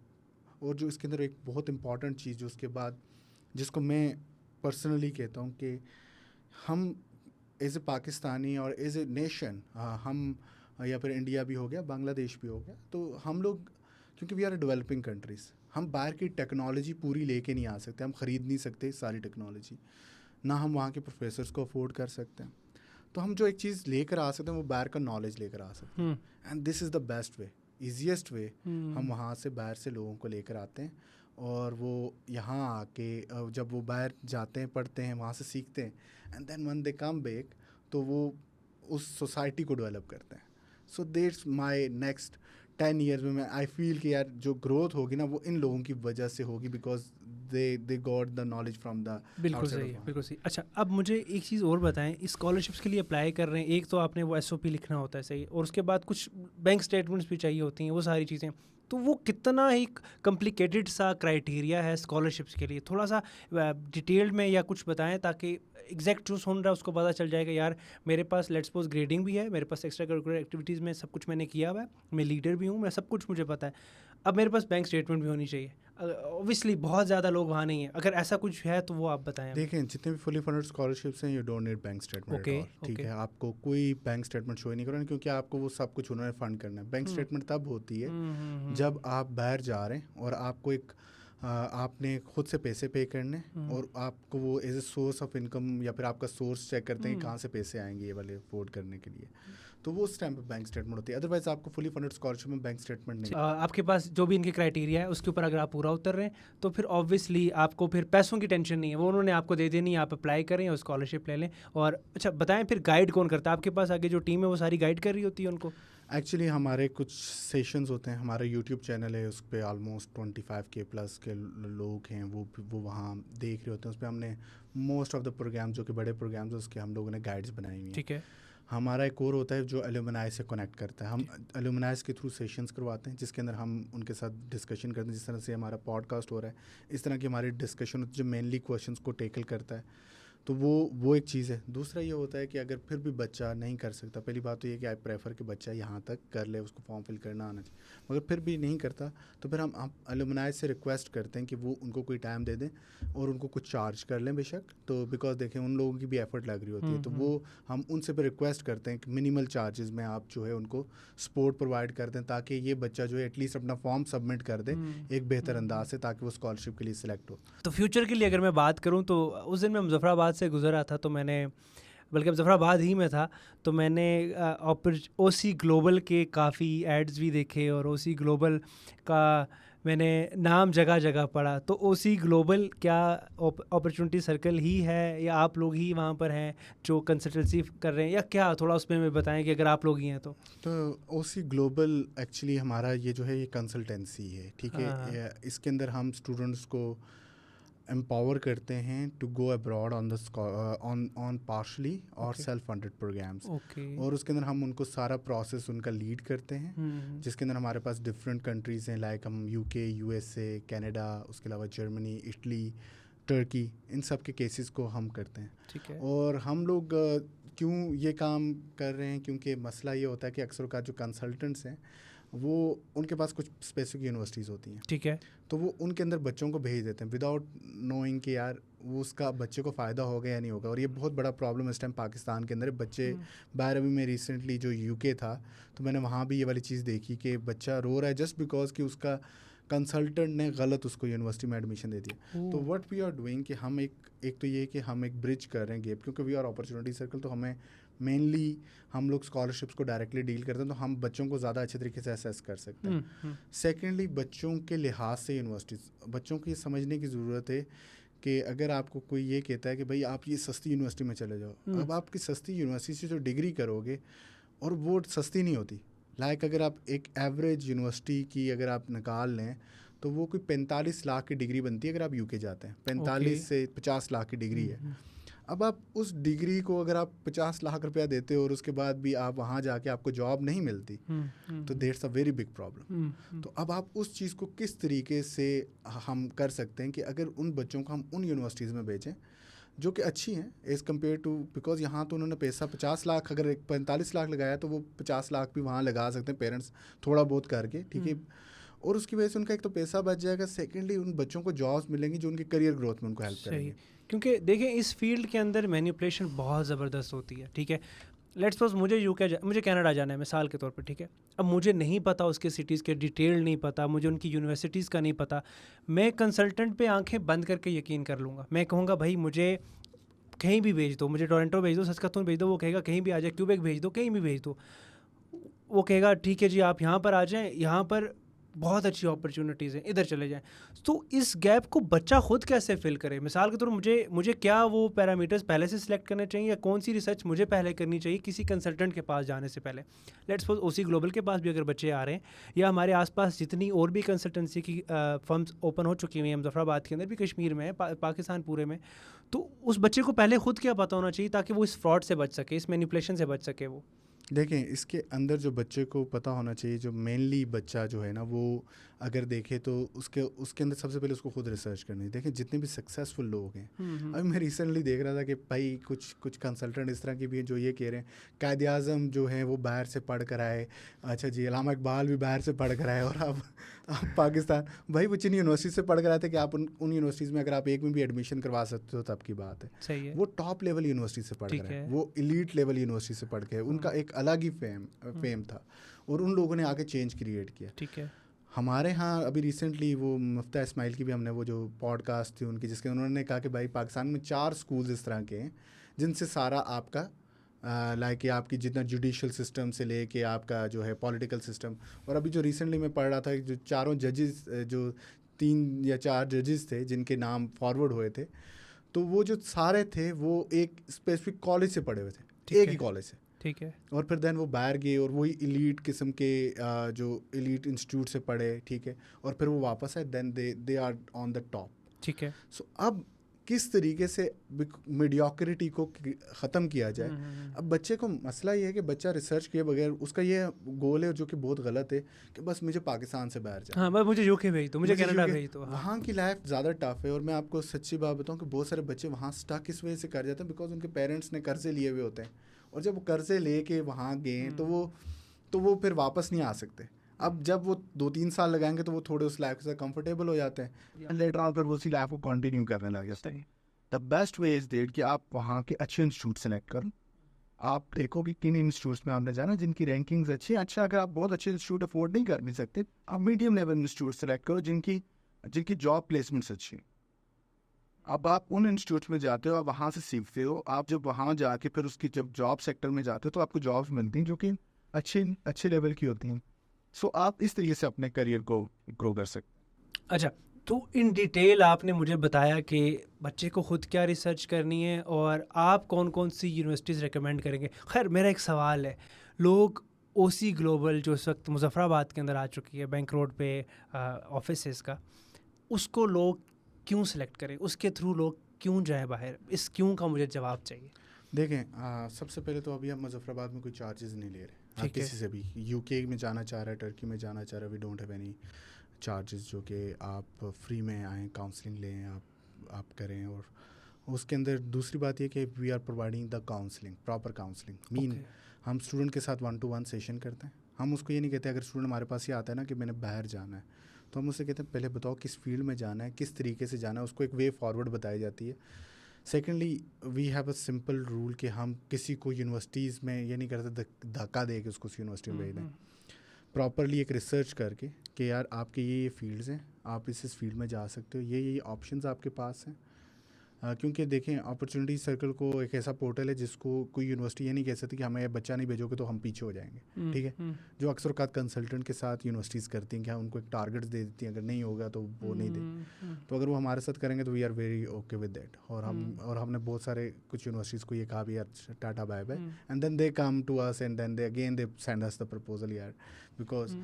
और जो इसके अंदर एक बहुत इंपॉर्टेंट चीज़ जो उसके बाद जिसको मैं पर्सनली कहता हूँ कि हम एज ए पाकिस्तानी और एज ए नेशन, हम या फिर इंडिया भी हो गया, बांग्लादेश भी हो गया, तो हम लोग क्योंकि वी आर डेवलपिंग कंट्रीज़, हम बाहर की टेक्नोलॉजी पूरी लेके नहीं आ सकते, हम ख़रीद नहीं सकते सारी टेक्नोलॉजी, ना हम वहाँ के प्रोफेसर्स को अफोर्ड कर सकते हैं। तो हम जो एक चीज़ लेकर आ सकते हैं वो बाहर का नॉलेज लेकर आ सकते हैं। And this is the best way, easiest वे। हम वहाँ से बाहर से लोगों को लेकर आते हैं और वो यहाँ आके जब वो बाहर जाते हैं, पढ़ते हैं, वहाँ से सीखते हैं, and then when they come back तो वो उस सोसाइटी को डेवलप करते हैं। So that's my next 10 years में मैं आई फील कि यार जो ग्रोथ होगी ना वो इन लोगों की वजह से होगी, because they got the knowledge from the. बिल्कुल सही है, बिल्कुल सही। अच्छा, अब मुझे एक चीज़ और बताएं, इस स्कॉलरशिप्स के लिए अप्लाई कर रहे हैं, एक तो आपने वो SOP लिखना होता है, सही, और उसके बाद कुछ बैंक स्टेटमेंट्स भी चाहिए होती हैं, वो सारी चीज़ें। तो वो कितना एक कॉम्प्लिकेटेड सा क्राइटेरिया है स्कॉलरशिप्स के लिए, थोड़ा सा डिटेल्ड में या कुछ बताएं ताकि एग्जैक्ट जो सुन रहा है उसको पता चल जाएगा यार मेरे पास लेट्स सपोज ग्रेडिंग भी है, मेरे पास एक्स्ट्रा करिकुलर एक्टिविटीज़ में सब कुछ मैंने किया हुआ है, मैं लीडर भी हूँ, मैं सब कुछ मुझे पता है, अब मेरे पास बैंक स्टेटमेंट भी होनी चाहिए। ऑब्वियसली बहुत ज़्यादा लोग वहाँ नहीं है, अगर ऐसा कुछ है तो वो आप बताएं। देखें, जितने भी फुली फंडेड स्कॉलरशिप्स हैं, you don't need bank statement at all, ठीक है। आपको कोई बैंक स्टेटमेंट शो नहीं करना क्योंकि आपको वो सब कुछ उन्होंने फंड करना है। बैंक स्टेटमेंट तब होती है जब आप बाहर जा रहे हैं और आपको एक आपने खुद से पैसे पे करने और आपको वो as a source of income या फिर आपका सोर्स चेक करते हैं कि कहाँ से पैसे आएंगे ये वाले अफोर्ड करने के लिए, तो वो उस टाइम पे बैंक स्टेटमेंट होती है। अदरवाइज आपको फुली फंडेड स्कॉलरशिप में बैंक स्टेटमेंट नहीं। आपके पास जो भी इनके क्राइटेरिया है उसके ऊपर अगर आप पूरा उतर रहे हैं तो फिर ऑब्वियसली आपको फिर पैसों की टेंशन नहीं है, वो उन्होंने आपको दे देनी है, आप अप्लाई करें और स्कॉलरशिप ले लें। और अच्छा बताएं फिर गाइड कौन करता है आपके पास, आगे जो टीम है वो सारी गाइड कर रही होती है उनको? एक्चुअली हमारे कुछ सेशंस होते हैं, हमारा यूट्यूब चैनल है, उस पर ऑलमोस्ट 25K प्लस के लोग हैं, वो वहाँ देख रहे होते हैं। उस पर हमने मोस्ट ऑफ द प्रोग्राम जो कि बड़े प्रोग्राम्स हैं उसके हम लोगों ने गाइड्स बनाई हुई हैं। ठीक है। हमारा एक कोर होता है जो एलुमनाई से कनेक्ट करता है। हम एलुमनाई के थ्रू सेशंस करवाते हैं जिसके अंदर हम उनके साथ डिस्कशन करते हैं, जिस तरह से हमारा पॉडकास्ट हो रहा है इस तरह की हमारी डिस्कशन जो मेनली क्वेश्चंस को टैकल करता है। तो वो एक चीज़ है। दूसरा ये होता है कि अगर फिर भी बच्चा नहीं कर सकता, पहली बात तो ये कि आई प्रेफर कि बच्चा यहाँ तक कर ले, उसको फॉर्म फिल करना आना चाहिए, मगर फिर भी नहीं करता तो फिर हम एलुमनाई से रिक्वेस्ट करते हैं कि वो उनको कोई टाइम दे दें और उनको कुछ चार्ज कर लें बेशक, तो बिकॉज देखें उन लोगों की भी एफर्ट लग रही होती है, तो वो हम उनसे फिर रिक्वेस्ट करते हैं कि मिनिमल चार्जेस में आप जो है उनको सपोर्ट प्रोवाइड कर दें ताकि ये बच्चा जो है एटलीस्ट अपना फॉर्म सबमिट कर दे एक बेहतर अंदाज से, ताकि वो स्कॉलरशिप के लिए सिलेक्ट हो। तो फ्यूचर के लिए अगर मैं बात करूं तो उस दिन मैं मुजफ्फराबाद से गुजर रहा था, तो मैंने, बल्कि मुजफ्फराबाद ही में था, तो मैंने ओसी ग्लोबल के काफ़ी एड्स भी देखे और ओसी ग्लोबल का मैंने नाम जगह जगह पढ़ा। तो ओसी ग्लोबल क्या अपॉर्चुनिटी सर्कल ही है या आप लोग ही वहाँ पर हैं जो कंसल्टेंसी कर रहे हैं, या क्या थोड़ा उसमें हमें बताएं कि अगर आप लोग ही हैं तो। ओसी ग्लोबल एक्चुअली हमारा ये जो है ये कंसल्टेंसी है, ठीक है। इसके अंदर हम स्टूडेंट्स को एम्पावर करते हैं to go abroad on partially और सेल्फ फंडेड प्रोग्राम्स, और उसके अंदर हम उनको सारा प्रोसेस उनका लीड करते हैं, जिसके अंदर हमारे पास डिफरेंट कंट्रीज़ हैं, लाइक हम यूके, यूएसए, कनाडा, उसके अलावा जर्मनी, इटली, टर्की, इन सब के केसेस को हम करते हैं। ठीक है। और हम लोग क्यों ये काम कर रहे हैं, क्योंकि मसला ये होता है कि अक्सर का जो कंसल्टेंट्स हैं वो उनके पास कुछ स्पेसिफिक यूनिवर्सिटीज़ होती हैं, ठीक है, तो वो उनके अंदर बच्चों को भेज देते हैं विदाउट नोइंग कि यार वो उसका बच्चे को फ़ायदा होगा या नहीं होगा। और ये बहुत बड़ा प्रॉब्लम इस टाइम पाकिस्तान के अंदर बच्चे बाहर। अभी मैं रिसेंटली जो यूके था तो मैंने वहाँ भी ये वाली चीज़ देखी कि बच्चा रो रहा है जस्ट बिकॉज कि उसका कंसल्टेंट ने गलत उसको यूनिवर्सिटी में एडमिशन दे दिया। तो व्हाट वी आर डूइंग कि हम एक तो ये कि हम एक ब्रिज कर रहे हैं गैप, क्योंकि वी आर अपॉर्चुनिटी सर्कल, तो हमें मेनली हम लोग स्कॉलरशिप्स को डायरेक्टली डील करते हैं, तो हम बच्चों को ज़्यादा अच्छे तरीके से असेस कर सकते हैं। सेकेंडली, बच्चों के लिहाज से यूनिवर्सिटीज़, बच्चों को ये समझने की ज़रूरत है कि अगर आपको कोई ये कहता है कि भाई आप ये सस्ती यूनिवर्सिटी में चले जाओ, अब आपकी सस्ती यूनिवर्सिटी से जो डिग्री करोगे और वो सस्ती नहीं होती। लाइक अगर आप एक एवरेज यूनिवर्सिटी की अगर आप निकाल लें तो वो कोई 45 लाख की डिग्री बनती है अगर आप यूके जाते हैं, 45 से 50 लाख की डिग्री है। अब आप उस डिग्री को अगर आप 50 लाख रुपया देते हो और उसके बाद भी आप वहाँ जाके आपको जॉब नहीं मिलती, तो that's a very big problem. तो अब आप उस चीज़ को किस तरीके से हम कर सकते हैं कि अगर उन बच्चों को हम उन यूनिवर्सिटीज़ में भेजें जो कि अच्छी हैं एज़ कम्पेयर टू, बिकॉज यहाँ तो उन्होंने पैसा 50 लाख, अगर 45 लाख लगाया तो वो 50 लाख भी वहाँ लगा सकते हैं पेरेंट्स थोड़ा बहुत करके, ठीक है। और उसकी वजह से उनका एक तो पैसा बच जाएगा, सेकेंडली उन बच्चों को जॉब्स मिलेंगी जो उनके करियर ग्रोथ में उनको हेल्प करेंगे। क्योंकि देखें इस फील्ड के अंदर मैनिपुलेशन बहुत ज़बरदस्त होती है, ठीक है। लेट्स सपोज मुझे कनाडा जाना है मिसाल के तौर पे, ठीक है। अब मुझे नहीं पता उसके सिटीज़ के डिटेल नहीं पता, मुझे उनकी यूनिवर्सिटीज़ का नहीं पता, मैं कंसल्टेंट पे आंखें बंद करके यकीन कर लूँगा। मैं कहूँगा भाई मुझे कहीं भी भेज दो, मुझे टोरंटो भेज दो, सस्कातून भेज दो, वो कहेगा कहीं भी आ जाए, क्यूबेक भेज दो, कहीं भी भेज दो, वो कहेगा ठीक है जी आप यहाँ पर आ जाएँ, यहाँ पर बहुत अच्छी अपॉर्चुनिटीज़ हैं, इधर चले जाएं। तो इस गैप को बच्चा खुद कैसे फिल करे? मिसाल के तौर मुझे क्या वो पैरामीटर्स पहले से सिलेक्ट करने चाहिए या कौन सी रिसर्च मुझे पहले करनी चाहिए किसी कंसल्टेंट के पास जाने से पहले? लेट्स सपोज ओसी ग्लोबल के पास भी अगर बच्चे आ रहे हैं या हमारे आसपास जितनी और भी कंसल्टेंसी की फर्म्स ओपन हो चुकी हुई हैं मुजफ्फराबाद के अंदर भी, कश्मीर में, पाकिस्तान पूरे में, तो उस बच्चे को पहले खुद क्या पता होना चाहिए ताकि वो इस फ्रॉड से बच सके, इस मैनिपुलेशन से बच सके? वो देखें इसके अंदर जो बच्चे को पता होना चाहिए, जो मेनली बच्चा जो है ना वो अगर देखे तो उसके अंदर सबसे पहले उसको खुद रिसर्च करनी है। देखें जितने भी सक्सेसफुल लोग हैं, अभी मैं रिसेंटली देख रहा था कि भाई कुछ कंसल्टेंट इस तरह के भी हैं जो ये कह रहे हैं कायद आज़म जो है वो बाहर से पढ़ कर आए, अच्छा जी अल्लामा इकबाल भी बाहर से पढ़ कर आए, और अब पाकिस्तान, भाई वो जिन यूनिवर्सिटी से पढ़ कर आए थे कि आप उन यूनिवर्सिटीज़ में अगर आप एक में भी एडमिशन करवा सकते हो तब की बात है। सही है। वो टॉप लेवल यूनिवर्सिटी से पढ़ कर आए, वो एलीट लेवल यूनिवर्सिटी से पढ़ के, उनका एक अलग ही फेम था और उन लोगों ने आके चेंज क्रिएट किया। ठीक है। हमारे यहाँ अभी रिसेंटली वो मुफ्ता इस्माइल की भी हमने वो जो पॉडकास्ट थी उनकी, जिसके उन्होंने कहा कि भाई पाकिस्तान में 4 स्कूल्स इस तरह के हैं जिनसे सारा आपका लाइक आपकी जितना जुडिशल सिस्टम से ले के आपका जो है पॉलिटिकल सिस्टम, और अभी जो रिसेंटली मैं पढ़ रहा था जो 4 जजेस, जो 3 या 4 जजेस थे जिनके नाम फॉरवर्ड हुए थे, तो वो जो सारे थे वो एक स्पेसिफिक कॉलेज से पढ़े हुए थे, एक ही कॉलेज से। ठीक है। और फिर देन वो बाहर गए और वही एलीट किस्म के जो एलीट इंस्टीट्यूट से पढ़े, ठीक है, और फिर वो वापस आए, then they are on the top. ठीक है। सो अब किस तरीके से मीडियोक्रिटी को ख़त्म किया जाए। अब बच्चे को मसला ये है कि बच्चा रिसर्च किए बगैर, उसका ये गोल है जो कि बहुत गलत है कि बस मुझे पाकिस्तान से बाहर जाना। हाँ, बस मुझे यूके भेज दो, मुझे कनाडा भेज दो। हाँ। वहाँ की लाइफ ज़्यादा टफ है। और मैं आपको सच्ची बात बताऊँ कि बहुत सारे बच्चे वहाँ स्टक इस वजह से कर जाते हैं बिकॉज उनके पेरेंट्स ने कर्जे लिए हुए होते हैं, और जब वो कर्जे ले के वहाँ गए तो वो फिर वापस नहीं आ सकते। अब जब वो 2-3 साल लगाएंगे तो वो थोड़े उस लाइफ के साथ कंफर्टेबल हो जाते हैं, लेटर ऑन फिर वो उसी लाइफ को कंटिन्यू करने लग जाते हैं। The best way is that कि आप वहाँ के अच्छे इंस्टीट्यूट सेलेक्ट करो। आप देखो कि किन इंस्टीट्यूट्स में आपने जाना जिनकी रैंकिंग्स अच्छी है। अच्छा, अगर आप बहुत अच्छे इंस्टीट्यूट अफोर्ड नहीं कर भी सकते, आप मीडियम लेवल इंस्टीट्यूट सेलेक्ट करो जिनकी जॉब प्लेसमेंट्स अच्छी है। अब आप उन इंस्टीट्यूट्स में जाते हो, आप वहाँ से सीखते हो। आप जब वहाँ जाके फिर उसकी जब जॉब सेक्टर में जाते हो तो आपको जॉब्स मिलती हैं जो कि अच्छे लेवल की होती हैं। सो आप इस तरीके से अपने करियर को ग्रो कर सकते हैं। अच्छा, तो इन डिटेल आपने मुझे बताया कि बच्चे को ख़ुद क्या रिसर्च करनी है और आप कौन कौन सी यूनिवर्सिटीज़ रेकमेंड करेंगे। खैर, मेरा एक सवाल है, लोग ओसी ग्लोबल जो इस वक्त मुजफ्फराबाद के अंदर आ चुकी है, बैंक रोड पे ऑफिस का, उसको लोग क्यों सेलेक्ट करें, उसके थ्रू लोग क्यों जाएं बाहर? इस क्यों का मुझे जवाब चाहिए। देखें, सबसे पहले तो अभी हम मुजफ्फराबाद में कोई चार्जेस नहीं ले रहे। ठीक है। किसी से भी यूके में जाना चाह रहा है, टर्की में जाना चाह रहा है, we don't have any charges, जो कि आप फ्री में आएँ, काउंसलिंग लें, आप करें। और उसके अंदर दूसरी बात ये कि we are providing the counselling, proper counselling mean हम स्टूडेंट के साथ 1-to-1 सेशन करते हैं। हम उसको ये नहीं कहते, अगर स्टूडेंट हमारे पास ये आता है ना कि मैंने बाहर जाना है, तो हम उससे कहते हैं पहले बताओ किस फील्ड में जाना है, किस तरीके से जाना है, उसको एक वे फॉरवर्ड बताई जाती है। Secondly, we have a simple rule कि हम किसी को यूनिवर्सिटीज़ में ये नहीं करते धक्का दे के उसको उस यूनिवर्सिटी में भेज दें। प्रॉपरली एक रिसर्च करके कि यार आपके ये फील्ड्स हैं, आप इस फील्ड में जा सकते हो, ये ऑप्शंस आपके पास हैं। क्योंकि देखें, अपॉर्चुनिटी सर्कल को एक ऐसा पोर्टल है जिसको कोई यूनिवर्सिटी ये नहीं कह सकती कि हमें ये बच्चा नहीं भेजोगे तो हम पीछे हो जाएंगे, ठीक है। जो अक्सर औक़ात कंसल्टेंट के साथ यूनिवर्सिटीज़ करती हैं कि उनको एक टारगेट्स दे देती हैं, अगर नहीं होगा तो वो नहीं दे। तो अगर वो हमारे साथ करेंगे तो we are very okay with that. और हमने बहुत सारे कुछ यूनिवर्सिटीज़ को ये कहा भी यार tata bye bye, and then they come to us and then they send us the proposal यार, बिकॉज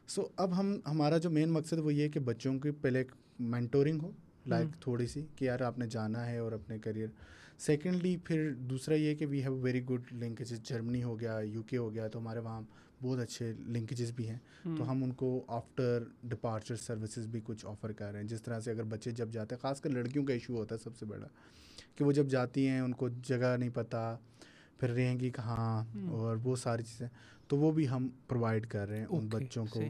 सो अब हमारा जो मेन मकसद वो ये है कि बच्चों की पहले मेंटोरिंग हो, लाइक थोड़ी सी कि यार आपने जाना है और अपने करियर। सेकेंडली फिर दूसरा ये कि we have very good linkages, Germany हो गया, यूके हो गया, तो हमारे वहाँ बहुत अच्छे लिंकेजेस भी हैं। तो हम उनको आफ्टर डिपार्चर सर्विसेज भी कुछ ऑफ़र कर रहे हैं, जिस तरह से अगर बच्चे जब जाते हैं, ख़ासकर लड़कियों का इशू होता है सबसे बड़ा कि वो जब जाती हैं उनको जगह नहीं पता, फिर रहेंगी कहाँ, और वो सारी चीज़ें, तो वो भी हम प्रोवाइड कर रहे हैं उन बच्चों को,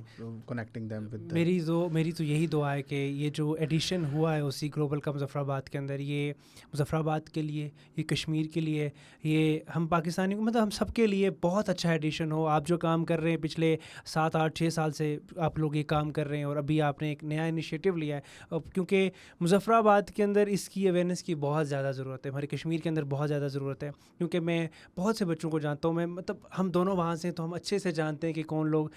कनेक्टिंग देम विद। मेरी तो यही दुआ है कि ये जो एडिशन हुआ है ओसी ग्लोबल का मुजफ्फराबाद के अंदर, ये मुजफ्फराबाद के लिए, ये कश्मीर के लिए, ये हम पाकिस्तानी मतलब हम सब के लिए बहुत अच्छा एडिशन हो। आप जो काम कर रहे हैं पिछले 7-8-6 साल से आप लोग ये काम कर रहे हैं, और अभी आपने एक नया इनिशिएटिव लिया है, क्योंकि मुजफ्फराबाद के अंदर इसकी अवेयरनेस की बहुत ज़्यादा ज़रूरत है, हमारे कश्मीर के अंदर बहुत ज़्यादा ज़रूरत है। क्योंकि मैं बहुत से बच्चों को जानता हूँ, मैं मतलब हम दोनों वहाँ से, तो हम अच्छे से जानते हैं कि कौन लोग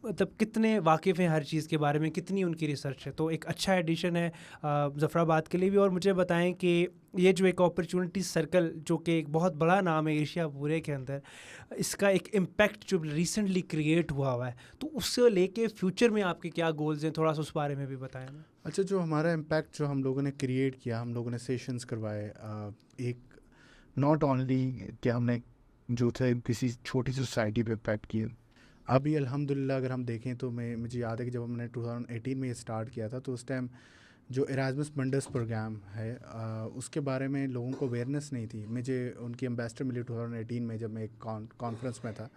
मतलब कितने वाकिफ़ हैं हर चीज़ के बारे में, कितनी उनकी रिसर्च है। तो एक अच्छा एडिशन है मुजफ्फराबाद के लिए भी। और मुझे बताएं कि ये जो एक अपॉर्चुनिटी सर्कल, जो कि एक बहुत बड़ा नाम है एशिया पूरे के अंदर, इसका एक इम्पैक्ट जो रिसेंटली क्रिएट हुआ है, तो उससे लेके फ्यूचर में आपके क्या गोल्स हैं, थोड़ा सा उस बारे में भी बताएं हमें। अच्छा, जो हमारा इम्पैक्ट जो हम लोगों ने क्रिएट किया, हम लोगों ने सेशंस करवाए, एक नॉट ओनली कि हमने जो थे किसी छोटी सी सोसाइटी पे इम्पैक्ट किया, अभी अल्हम्दुलिल्लाह अगर हम देखें तो मुझे याद है कि जब हमने 2018 में ये स्टार्ट किया था, तो उस टाइम जो इराज़मस मंडस प्रोग्राम है, उसके बारे में लोगों को अवेयरनेस नहीं थी। मुझे उनकी एम्बेसडर मिली 2018 में, जब मैं एक कॉन्फ्रेंस में था,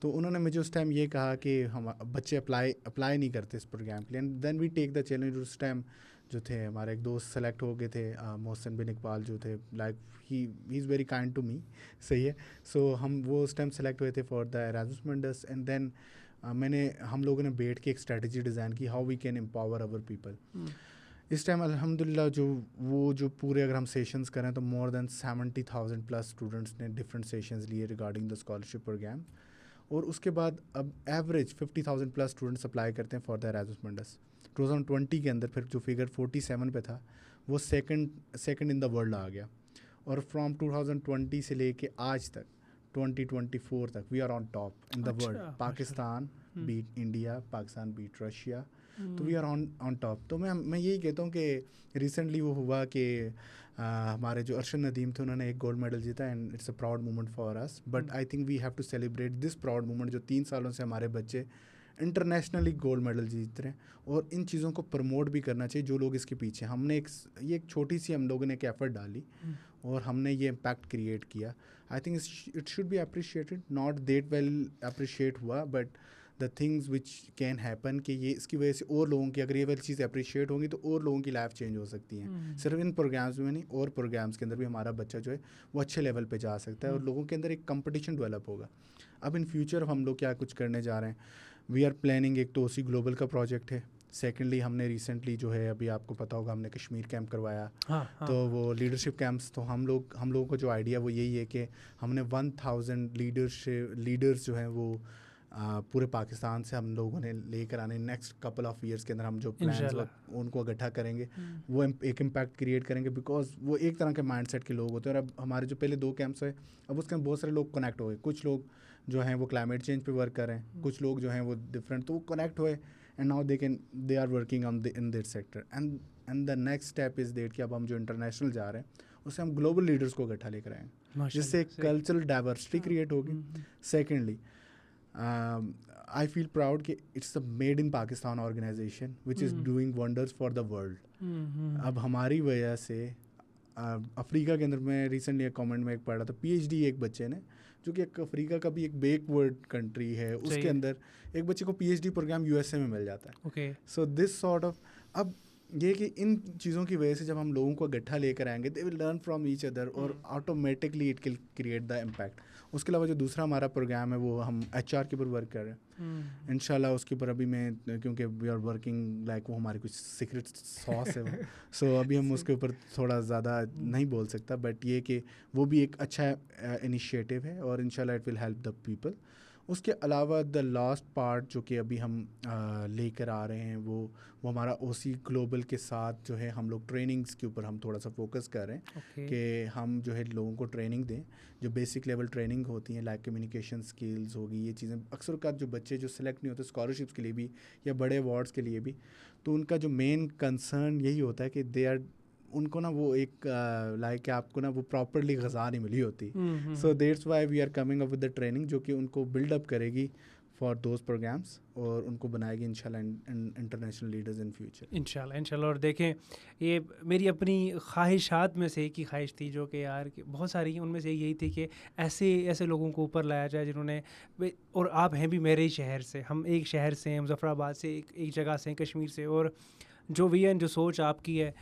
तो उन्होंने मुझे उस टाइम ये कहा कि हम बच्चे अप्लाई नहीं करते इस प्रोग्राम के लिए। And then we take the challenge. उस टाइम जो थे हमारे एक दोस्त सेलेक्ट हो गए थे, मोहसिन बिन इकबाल जो थे, like he is very kind to me, सही है। सो वो उस टाइम सेलेक्ट हुए थे for the Erasmus Mundus. And then हम लोगों ने बैठ के एक स्ट्रेटजी डिज़ाइन की, how we can empower our people. इस टाइम अल्हम्दुलिल्लाह जो पूरे अगर हम सेशंस करें तो मोर देन 70,000 प्लस स्टूडेंट्स ने डिफरेंट सेशंस लिए रिगार्डिंग द स्कॉलरशिप प्रोग्राम। और उसके बाद अब एवरेज 50,000 प्लस स्टूडेंट्स अप्लाई करते हैं फॉर द इराज़मस मंडस। 2020 के अंदर फिर जो फिगर 47 पे था, वो सेकंड इन द वर्ल्ड आ गया। और फ्रॉम 2020 से लेके आज तक 2024 तक we are on top in the अच्छा, world. Pakistan beat India, Pakistan beat Russia, तो वी आर ऑन टॉप. तो मैं यही कहता हूँ कि रिसेंटली वो हुआ कि हमारे जो अरशद नदीम थे उन्होंने एक गोल्ड मेडल जीता and it's a proud moment for us. But I think we have to celebrate this proud moment जो 3 सालों से हमारे बच्चे इंटरनेशनली गोल्ड मेडल जीत रहे हैं, और इन चीज़ों को प्रमोट भी करना चाहिए जो लोग इसके पीछे. हमने ये एक छोटी सी हम लोगों ने एक एफर्ट डाली और हमने ये इम्पैक्ट क्रिएट किया. I think it should be appreciated, not that well appreciate हुआ, but the things which can happen कि ये इसकी वजह से और लोगों की अगर ये वाली चीज़ अप्रिशिएट होंगी तो और लोगों की लाइफ चेंज हो सकती हैं. सिर्फ इन प्रोग्राम्स में नहीं, और प्रोग्राम्स के अंदर भी हमारा बच्चा जो है वो अच्छे लेवल पे जा सकता है और लोगों के अंदर एक कंपटीशन डेवलप होगा. अब इन फ्यूचर हम लोग क्या कुछ करने जा रहे हैं, वी आर प्लानिंग. एक तो OC ग्लोबल का प्रोजेक्ट है. सेकेंडली हमने रिसेंटली जो है अभी आपको पता होगा हमने कश्मीर कैंप करवाया. तो वो लीडरशिप कैंप्स, तो हम लोगों को जो आइडिया वो यही है कि हमने 1000 लीडर्स जो हैं वो पूरे पाकिस्तान से हम लोगों ने लेकर आने. नेक्स्ट कपल ऑफ ईयर्स के अंदर हम जो प्लान्स उनको इकट्ठा करेंगे वो एक इम्पैक्ट क्रिएट करेंगे, बिकॉज वो एक तरह के माइंडसेट के लोग होते हैं. और अब हमारे जो पहले 2 कैंप्स है, अब उसके अंदर बहुत सारे लोग कनेक्ट हो गए. कुछ लोग जो हैं वो क्लाइमेट चेंज पे वर्क कर रहे हैं, कुछ लोग जो हैं वो डिफरेंट, तो वो कनेक्ट हुए and now they are working on in this sector. And the next step is that कि अब हम जो इंटरनेशनल जा रहे हैं उससे हम ग्लोबल लीडर्स को इकट्ठा लेकर आएंगे, जिससे एक कल्चरल डाइवर्सिटी क्रिएट होगी. सेकेंडली I feel proud कि it's a made in Pakistan organization which is doing wonders for the world. अब हमारी वजह से अफ्रीका के अंदर मैं रिसेंटली एक कमेंट में एक पढ़ा था, PhD एक बच्चे ने, जो कि एक अफ्रीका का भी एक बैकवर्ड कंट्री है, उसके अंदर एक बच्चे को PhD प्रोग्राम USA में मिल जाता है. Okay, so this sort of, अब ये कि इन चीज़ों की वजह से जब हम लोगों को इकट्ठा लेकर आएंगे they will learn from each other और automatically it will create the impact. उसके अलावा जो दूसरा हमारा प्रोग्राम है वो हम HR के ऊपर वर्क कर रहे हैं. इंशाल्लाह उसके ऊपर अभी मैं, क्योंकि वी आर वर्किंग लाइक वो हमारी कुछ सीक्रेट सॉस है सो अभी हम उसके ऊपर थोड़ा ज़्यादा नहीं बोल सकता, बट ये कि वो भी एक अच्छा इनिशिएटिव है और इंशाल्लाह it will help the people. उसके अलावा द लास्ट पार्ट जो कि अभी हम लेकर आ रहे हैं वो हमारा OC ग्लोबल के साथ जो है हम लोग ट्रेनिंग्स के ऊपर हम थोड़ा सा फोकस कर रहे हैं कि हम जो है लोगों को ट्रेनिंग दें, जो बेसिक लेवल ट्रेनिंग होती हैं लाइक कम्युनिकेशन स्किल्स होगी, ये चीज़ें अक्सर का जो बच्चे जो सिलेक्ट नहीं होते स्कॉलरशिप्स के लिए भी या बड़े अवार्ड्स के लिए भी, तो उनका जो मेन कंसर्न यही होता है कि दे आर, उनको ना वो एक लाइक आपको ना वो प्रॉपरली ग़िज़ा नहीं मिली होती. So that's why we are coming up with the training जो कि उनको बिल्डअप करेगी फॉर दोज प्रोग्राम्स और उनको बनाएगी इंशाल्लाह इंटरनेशनल लीडर्स इन फ्यूचर. इंशाल्लाह. और देखें, ये मेरी अपनी ख्वाहिशात में से एक ही ख्वाहिश थी जो कि यार बहुत सारी, उनमें से यही थी कि ऐसे लोगों को ऊपर लाया जाए जिन्होंने, और आप हैं भी मेरे ही शहर से, हम एक शहर से हैं, मुजफ्फराबाद से, एक जगह से हैं, कश्मीर से, और जो विजन जो सोच आपकी है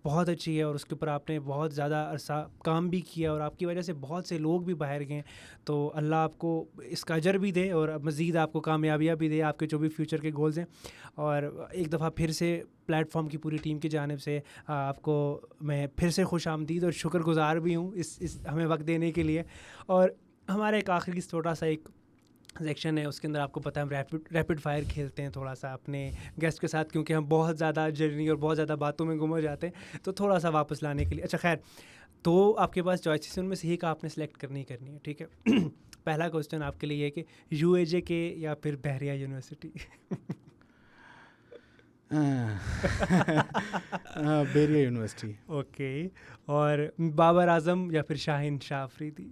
बहुत अच्छी है और उसके ऊपर आपने बहुत ज़्यादा अरसा काम भी किया और आपकी वजह से बहुत से लोग भी बाहर गए. तो अल्लाह आपको इसका अजर भी दे और मज़ीद आपको कामयाबियाँ भी दे आपके जो भी फ्यूचर के गोल्स हैं. और एक दफ़ा फिर से प्लेटफॉर्म की पूरी टीम की जानिब से आपको मैं फिर से खुश आमदीद और शुक्रगुज़ार भी हूँ इस हमें वक्त देने के लिए. और हमारा एक आखिरी छोटा सा एक सेक्शन है, उसके अंदर आपको पता है हम रैपिड फायर खेलते हैं थोड़ा सा अपने गेस्ट के साथ, क्योंकि हम बहुत ज़्यादा जर्नी और बहुत ज़्यादा बातों में गुम हो जाते हैं, तो थोड़ा सा वापस लाने के लिए. अच्छा खैर, तो आपके पास चॉइसेस उनमें से एक आपने सेलेक्ट करनी है, ठीक है. पहला क्वेश्चन आपके लिए है कि UAJK या फिर बहरिया यूनिवर्सिटी? बहरिया यूनिवर्सिटी. ओके. और बाबर आजम या फिर शाहीन शाह अफरीदी?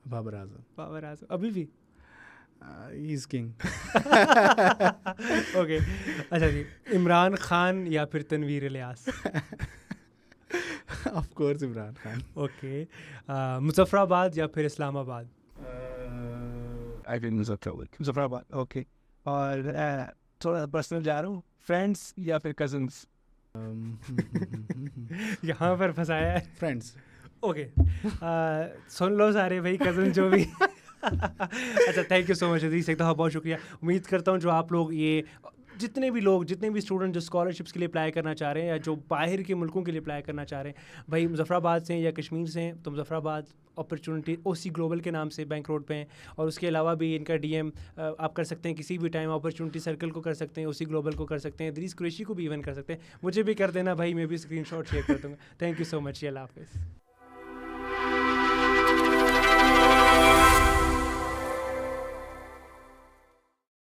बाबर आजम. अभी भी? He's king. ओके. अच्छा जी, इमरान खान या फिर Tanveer Ilyas? Of course Imran Khan. Okay. Muzaffarabad या फिर Islamabad? I think Muzaffarabad. Okay. और थोड़ा पर्सनल जा रहा हूँ, फ्रेंड्स या फिर कजन्स? यहाँ पर फंसाया है. फ्रेंड्स. ओके. सुन लो सारे भाई, कजन जो भी. अच्छा, थैंक यू सो मच अजीज, एक दफ़ा बहुत शुक्रिया. उम्मीद करता हूँ जो आप लोग ये जितने भी स्टूडेंट जो स्कॉलरशिप्स के लिए अप्लाई करना चाह रहे हैं या जो बाहर के मुल्कों के लिए अप्लाई करना चाह रहे हैं, भाई मुजफ्फराबाद से हैं या कश्मीर से हैं, तो मुजफ्फराबाद अपॉर्चुनिटी OC ग्लोबल के नाम से बैंक रोड पे हैं. और उसके अलावा भी इनका DM आप कर सकते हैं किसी भी टाइम, अपॉर्चुनिटी सर्कल को कर सकते हैं, OC ग्लोबल को कर सकते हैं, दरीस कुरैशी को भी इवन कर सकते हैं. मुझे भी कर देना भाई, मैं भी स्क्रीनशॉट शेयर कर दूँगा. Thank you so much. Allah हाफ़िज़.